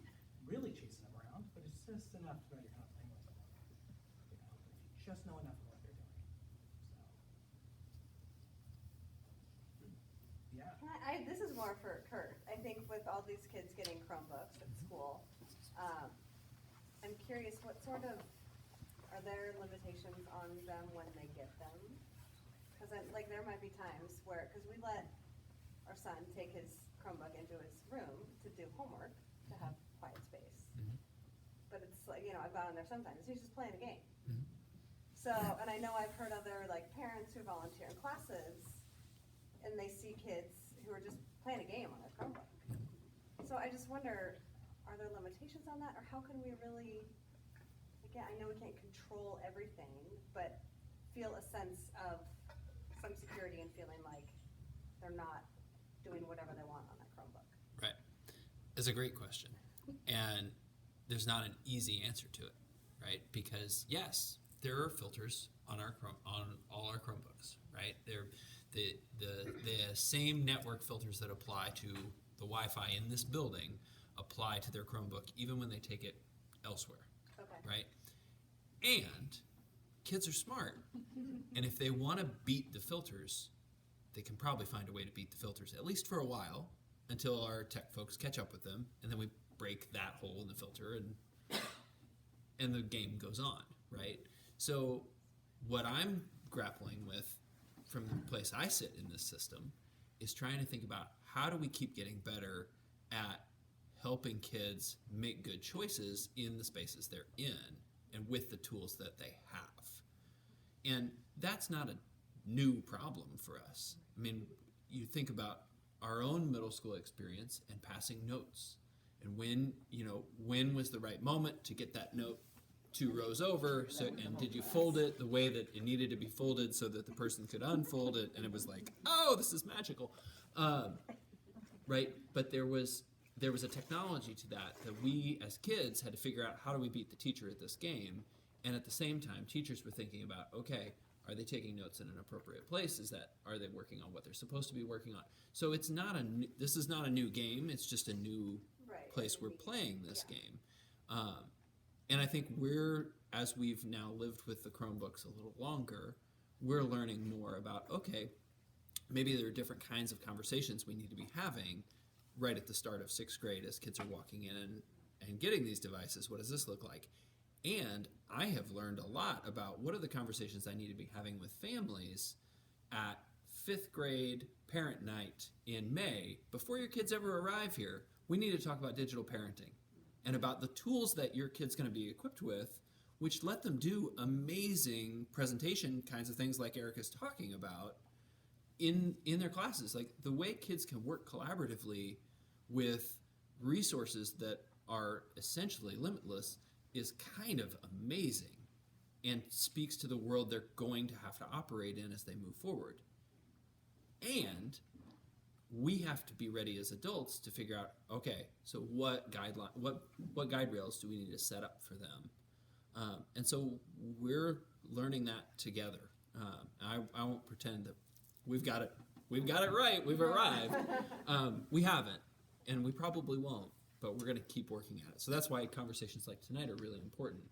really chasing them around, but it's just enough to know you're kind of playing with them. If you just know enough of what they're doing. So, yeah. This is more for Kurt. I think with all these kids getting Chromebooks at school, I'm curious, what sort of, are there limitations on them when they get them? Because there might be times where, because we let our son take his Chromebook into his room to do homework, to have quiet space. But it's like, I've gone in there sometimes, he's just playing a game. So, and I know I've heard other parents who volunteer in classes, and they see kids who are just playing a game on their Chromebook. So I just wonder, are there limitations on that, or how can we really, again, I know we can't control everything, but feel a sense of some security and feeling like they're not doing whatever they want on that Chromebook. Right. It's a great question. And there's not an easy answer to it, right? Because yes, there are filters on all our Chromebooks, right? They're the same network filters that apply to the Wi-Fi in this building apply to their Chromebook, even when they take it elsewhere, right? And kids are smart, and if they want to beat the filters, they can probably find a way to beat the filters, at least for a while, until our tech folks catch up with them, and then we break that hole in the filter, and the game goes on, right? So what I'm grappling with from the place I sit in this system is trying to think about how do we keep getting better at helping kids make good choices in the spaces they're in and with the tools that they have. And that's not a new problem for us. I mean, you think about our own middle school experience and passing notes, and when was the right moment to get that note 2 rows over, and did you fold it the way that it needed to be folded so that the person could unfold it, and it was like, oh, this is magical, right? But there was a technology to that we as kids had to figure out, how do we beat the teacher at this game? And at the same time, teachers were thinking about, okay, are they taking notes in an appropriate place? Are they working on what they're supposed to be working on? So this is not a new game, it's just a new place we're playing this game. And I think as we've now lived with the Chromebooks a little longer, we're learning more about, okay, maybe there are different kinds of conversations we need to be having right at the start of 6th grade as kids are walking in and getting these devices. What does this look like? And I have learned a lot about what are the conversations I need to be having with families at 5th grade parent night in May, before your kids ever arrive here. we need to talk about digital parenting and about the tools that your kid's going to be equipped with, which let them do amazing presentation kinds of things like Erica's talking about in their classes. Like the way kids can work collaboratively with resources that are essentially limitless is kind of amazing and speaks to the world they're going to have to operate in as they move forward. And we have to be ready as adults to figure out, okay, so what guide rails do we need to set up for them? And so we're learning that together. I won't pretend that we've got it right, we've arrived. We haven't, and we probably won't, but we're going to keep working at it. So that's why conversations like tonight are really important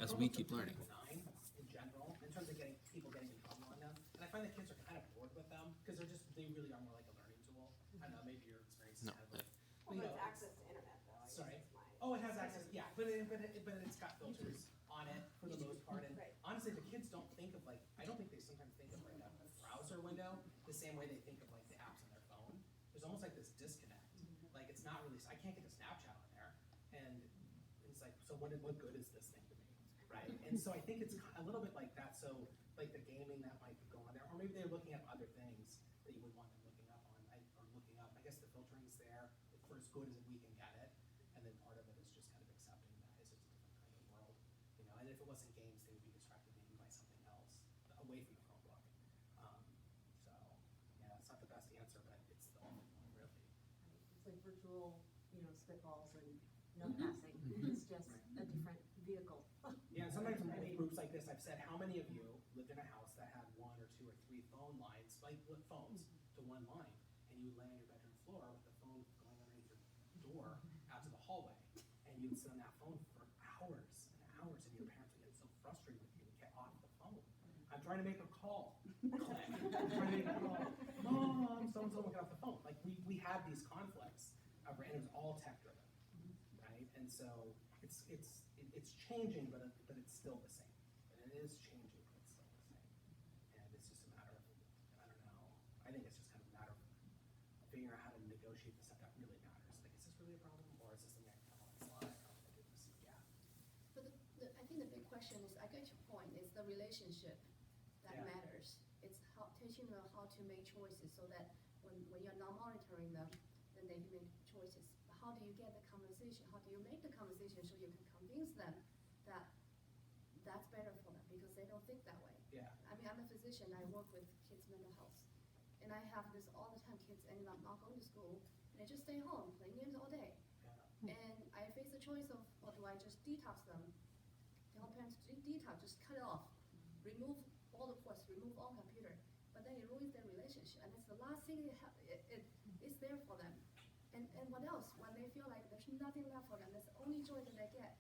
as we keep learning. Design in general, in terms of people getting in trouble on them, and I find that kids are kind of bored with them because they really are more like a learning tool. I don't know, maybe your experience is kind of like. Well, it's access to internet though. I Sorry. guess it's mine. Oh, it has access, yeah, but it's got filters on it for the most part, and Right. honestly, the kids don't think of like, I don't think they sometimes think of like a browser window the same way they think of like the apps on their phone. There's almost like this disconnect, like it's not really, I can't get to Snapchat on there, and it's like, so what good is this thing to me, right? And so I think it's a little bit like that, so like the gaming that might go on there, or maybe they're looking up other things that you would want them looking up on, or looking up, I guess the filtering's there for as good as we can get it. And then part of it is just kind of accepting that it's just a different kind of world, and if it wasn't games, they would be distracted maybe by something else away from the Chromebook. So yeah, it's not the best answer, but it's the only one really. It's like virtual, spitballs and no passing. It's just a different vehicle. Yeah, and sometimes in groups like this, I've said, how many of you lived in a house that had 1 or 2 or 3 phone lines, like phones, to one line, and you would lay on your bedroom floor with the phone going underneath your door out to the hallway, and you would sit on that phone for hours and hours, and your parents would get so frustrated with you and get off the phone. I'm trying to make a call. Click. I'm trying to make a call. Mom, so-and-so will get off the phone. Like we had these conflicts, and it was all tech driven, right? And so it's changing, but it's still the same. And it is changing, but it's still the same. And it's just a matter of, I don't know, I think it's just kind of a matter of figuring out how to negotiate the stuff that really matters. Like, is this really a problem, or is this something I can tell on the slide? Yeah. But I think the big question is, I get your point, is the relationship that Yeah. matters. It's teaching them how to make choices so that when you're not monitoring them, then they make choices. But how do you get the conversation? How do you make the conversation so you can convince them that that's better for them because they don't think that way? Yeah. I mean, I'm a physician, I work with kids' mental health. And I have this all the time, kids ended up not going to school, and they just stay home, playing games all day. Yeah. And I face the choice of, or do I just detox them? Tell parents to detox, just cut it off. Remove all the ports, remove all computer. But then it ruins their relationship, and it's the last thing it's there for them. And what else? When they feel like there's nothing left for them, that's the only joy that they get.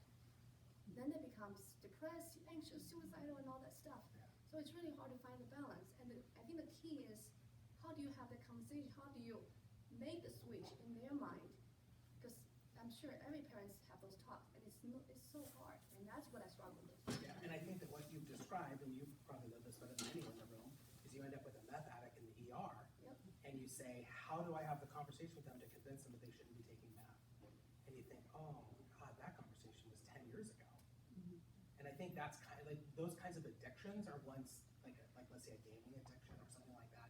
Then they become depressed, anxious, suicidal, and all that stuff. Yeah. So it's really hard to find the balance. And I think the key is, how do you have the conversation? How do you make the switch in their mind? Because I'm sure every parents have those talks, and it's so hard, and that's what I struggle with. Yeah, and I think that what you've described, and you've probably lived this better than anyone in the room, is you end up with a meth addict in the ER, Yep. and you say, how do I have the conversation with them to convince them that they shouldn't be taking meth? And you think, oh God, that conversation was 10 years ago. And I think that's kind of like, those kinds of addictions are ones, like let's say a gaming addiction or something like that,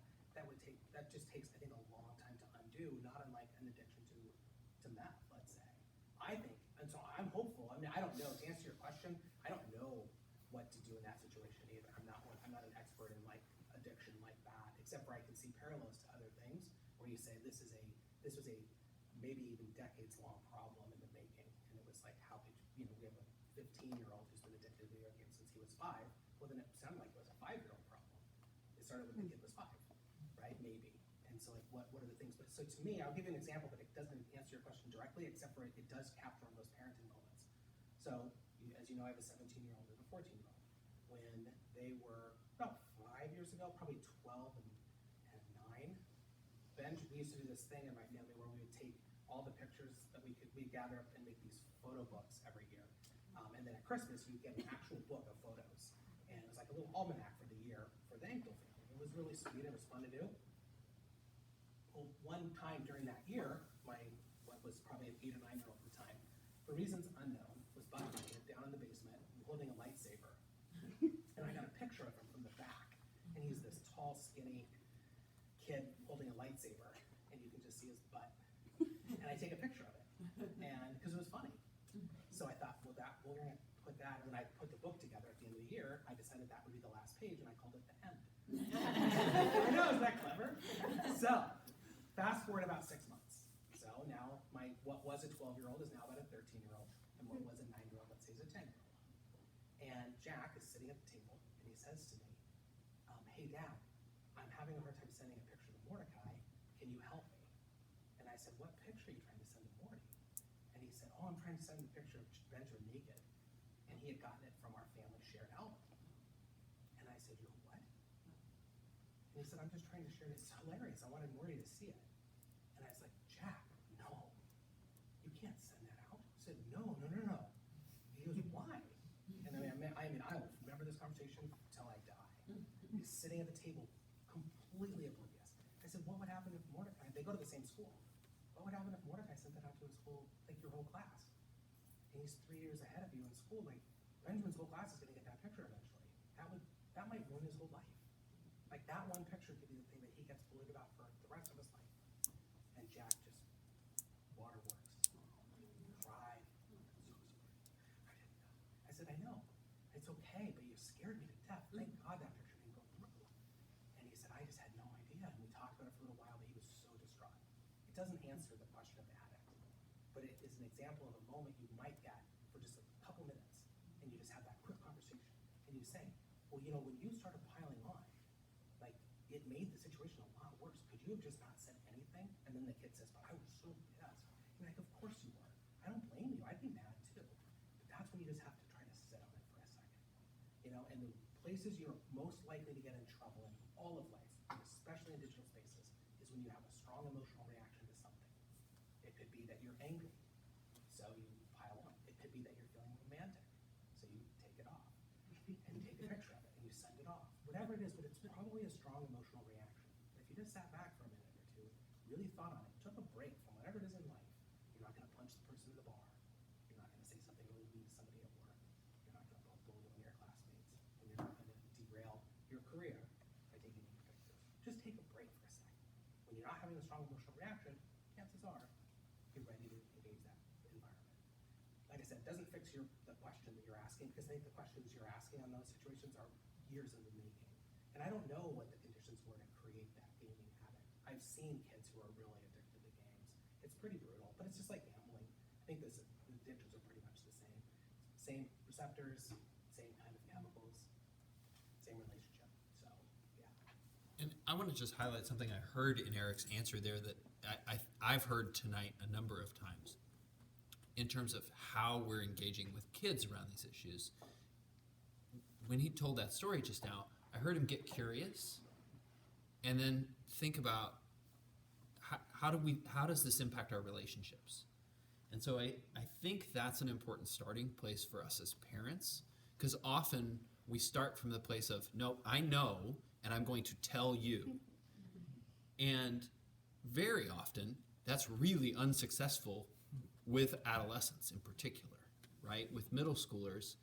that just takes, I think, a long time to undo, not unlike an addiction to meth, let's say. I think, and so I'm hopeful. I mean, I don't know, to answer your question, I don't know what to do in that situation either. I'm not an expert in like addiction like that, except for I can see parallels to other things where you say this was a maybe even decades-long problem in the making, and it was like how we have a 15-year-old who's been addicted to video games since he was 5. Well, then it sounded like it was a 5-year-old problem. It started when the kid was 5, right? Maybe. And so like what are the things? But so to me, I'll give you an example, but it doesn't answer your question directly, except for it does capture on those parenting moments. So as you know, I have a 17-year-old and a 14-year-old. When they were about 5 years ago, probably 12 and 9, we used to do this thing in my family where we would take all the pictures that we'd gather up and make these photo books every year. And then at Christmas, you'd get an actual book of photos. And it was like a little almanac for the year for the Anctil family. It was really sweet. It was fun to do. Well, one time during that year, my was probably an 8 or 9 year old at the time, for reasons unknown, was butt naked down in the basement holding a lightsaber. And I got a picture of him from the back, and he's this tall, skinny kid holding a lightsaber, and you can just see his butt. And I take a picture of it, and because it was funny. So I thought, well, we're gonna put that. And when I put the book together at the end of the year, I decided that would be the last page, and I called it the end. I know, isn't that clever? So, fast forward about 6 months. So now what was a 12-year-old is now about a 13-year-old, and what was a 9-year-old, let's say, is a 10-year-old. And Jack is sitting at the table, and he says to me, hey, Dad, I'm having a hard time sending a picture to Mordecai. Can you help me? And I said, what picture are you trying to send to Morty? And he said, oh, I'm trying to send a picture of Benjamin naked. And he had gotten it from our family shared album. And I said, you're what? And he said, I'm just trying to share it. It's hilarious. I wanted Morty to see it. And I was like, Jack, no. You can't send that out. I said, no. He goes, why? And I mean, I will remember this conversation until I die. He's sitting at the table, completely oblivious. I said, what would happen if Mordecai, they go to the same school. What would happen if Mordecai sent that out to his whole, like your whole class? And he's 3 years ahead of you in school. Like, Benjamin's whole class is gonna get that picture eventually. That might ruin his whole life. Like, that one picture could be the thing that he gets bullied about for the rest of his life. And Jack just, waterworks, cried. I'm so sorry. I didn't know. I said, I know. It's okay, but you scared me to death. Thank God that picture didn't go through. And he said, I just had no idea. And we talked about it for a little while, but he was so distraught. It doesn't answer the question of the addict, but it is an example of a moment you might get for just a couple minutes, and you just have that quick conversation, and you say, well, you know, when you started piling on, like, it made the situation a lot worse. Could you have just not said anything? And then the kid says, but I was so pissed. You're like, of course you were. I don't blame you. I'd be mad too. But that's when you just have to try to sit on it for a second. You know, and the places you're most likely to get in trouble in all of life, especially in digital spaces, is when you have a strong emotional reaction to something. It could be that you're angry, so you pile on. It could be that you're feeling romantic, so you take it off and take a picture of it and you send it off. Whatever it is, but it's probably a strong emotional reaction. If you just sat back for a minute or two, really thought on it, took a break from whatever it is in life, you're not going to punch the person in the bar. You're not going to say something really mean to somebody at work. You're not going to bully one of your classmates. And you're not going to derail your career by taking these pictures. Just take a break for a second. When you're not having a strong emotional reaction, chances are you're ready to engage that environment. Like I said, it doesn't fix the question that you're asking, because I think the questions you're asking on those situations are years in the making. And I don't know what the conditions were to create that gaming habit. I've seen kids who are really addicted to games. It's pretty brutal, but it's just like gambling. I think the addictions are pretty much the same. Same receptors, same kind of chemicals, same relationship. So, yeah. And I want to just highlight something I heard in Eric's answer there that I've heard tonight a number of times in terms of how we're engaging with kids around these issues. When he told that story just now, I heard him get curious and then think about how does this impact our relationships? And so I think that's an important starting place for us as parents, because often we start from the place of, no, I know, and I'm going to tell you. And very often, that's really unsuccessful with adolescents in particular, right? With middle schoolers,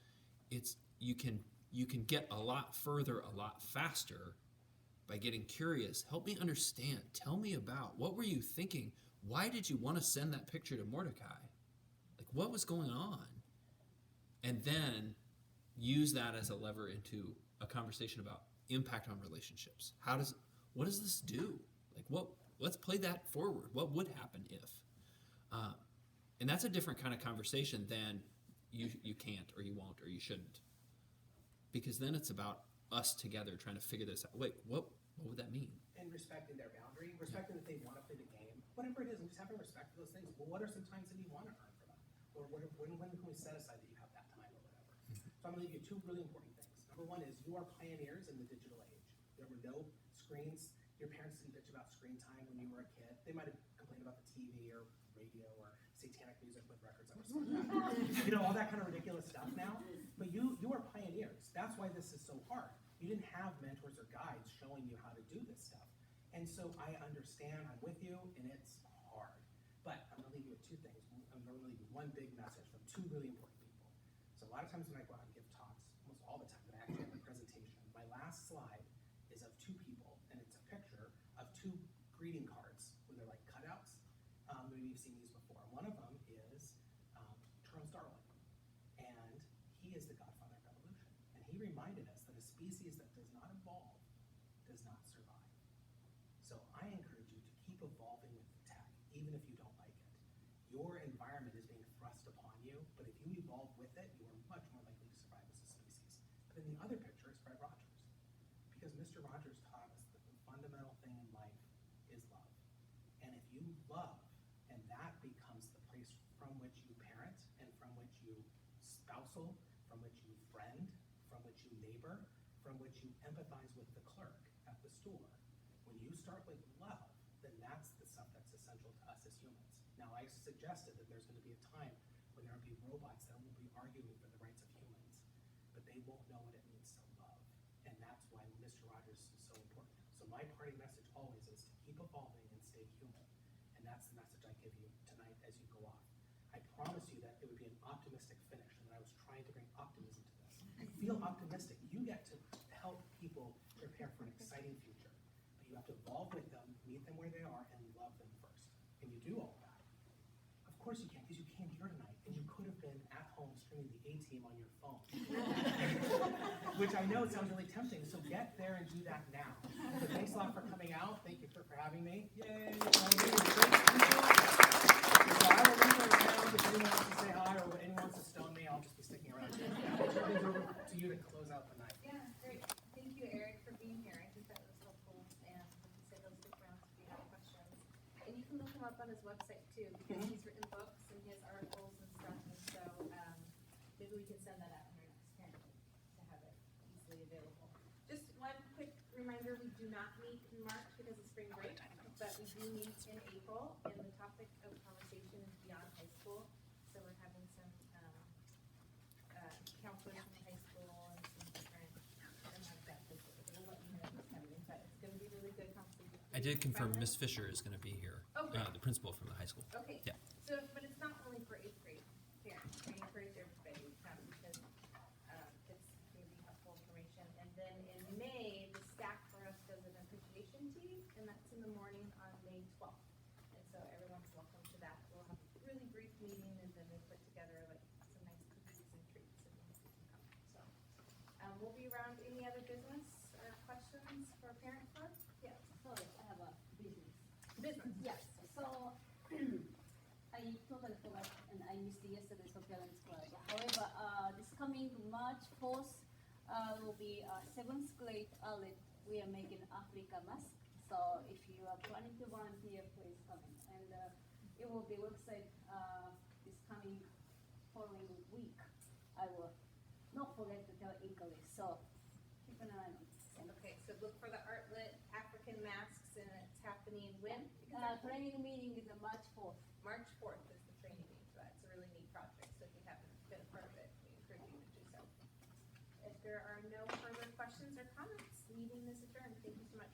you can get a lot further, a lot faster by getting curious. Help me understand. Tell me about, what were you thinking? Why did you want to send that picture to Mordecai? Like, what was going on? And then use that as a lever into a conversation about impact on relationships. What does this do? Like, let's play that forward. What would happen if? And that's a different kind of conversation than you can't, or you won't, or you shouldn't. Because then it's about us together trying to figure this out. Wait, what would that mean? And respecting their boundary, respecting that they want to play the game, whatever it is, and just having respect for those things. Well, what are some times that you want to earn for them? Or when can we set aside that you have that time or whatever? So I'm going to give you two really important things. Number one is you are pioneers in the digital age. There were no screens. Your parents didn't bitch about screen time when you were a kid. They might have complained about the TV or radio or satanic music with records that were spun back. You know, all that kind of ridiculous stuff now. But you are pioneers. That's why this is so hard. You didn't have mentors or guides showing you how to do this stuff. And so I understand, I'm with you, and it's hard. But But I'm gonna leave you with two things. I'm gonna leave you one big message from two really important people. So a lot of times when I go out and give talks, almost all the time, but I actually have a presentation, my last slide is of two people, and it's a picture of two greeting cards where they're like cutouts. Maybe you've seen these before. One of them is Charles Darwin, and he is the godfather of evolution. And he reminded us that a species that does not evolve does not survive. So I encourage you to keep evolving with the tech, even if you don't like it. Your environment is being thrust upon you, but if you evolve with it, you are much more likely to survive as a species. But then the other picture is Fred Rogers, because Mr. Rogers taught us that the fundamental thing in life is love. And if you love, and that becomes the place from which you parent, and from which you spousal, from which you friend, from which you neighbor, from which you empathize with the clerk at the store. When you start with love, then that's the stuff that's essential to us as humans. Now, I suggested that there's going to be a time when there will be robots that will be arguing for the rights of humans, but they won't know what it means to love. And that's why Mr. Rogers is so important. So my parting message always is to keep evolving and stay human. And that's the message I give you tonight as you go off. I promise you that it would be an optimistic finish, and that I was trying to bring optimism to this. Feel optimistic. You get to help people prepare for an exciting future. But you have to evolve with them, meet them where they are, and love them first. Can you do all that? Of course you can, because you came here tonight, and you could have been at home streaming the A-Team on your phone. Which I know sounds really tempting, so get there and do that now. So thanks a lot for coming out. Thank you for having me. Yay! So I will leave around if anyone wants to say hi or anyone wants to stone me. I'll just be sticking around. I'll turn things over to you to close out the night. Yeah, great. Thank you, Eric, for being here. I think that was helpful, and like you said, those stick around if you have questions. And you can look him up on his website too, because he's written books and he has articles and stuff, and so maybe we can send that out in our next parent to have it easily available. Just one quick reminder, we do not meet in March because of spring break, but we do meet in April, and the topic of conversation is beyond high school. So we're having some counselors from high school and some different, and like that, we'll let you know who's coming, but it's gonna be really good conversation. I did confirm Miss Fisher is going to be here, Okay. the principal from the high school. Okay. Yeah. So, but it's not only for 8th grade parents. I encourage everybody to come because it's going to be helpful information. And then in May, the staff for us does an appreciation tea, and that's in the morning on May 12th. And so everyone's welcome to that. We'll have a really brief meeting, and then we'll put together like some nice cookies and treats, and you can come. So we'll be around. Any other business or questions for Parent Club? Yes. Sorry, I have a business. Business. Yes, so I totally forgot and I missed yesterday's parents club. However, this coming March 4th will be 7th grade outlet. We are making Africa mask. So if you are planning to volunteer, please come in. And it will be website this coming following week. I will not forget to tell English. So keep an eye on it. Okay, so look for the Artlet African masks, and it's happening when? Training meeting is March 4th. March 4th is the training meeting, so that's a really neat project, so if you haven't been a part of it, we encourage you to do so. If there are no further questions or comments, meeting is adjourned. Thank you so much.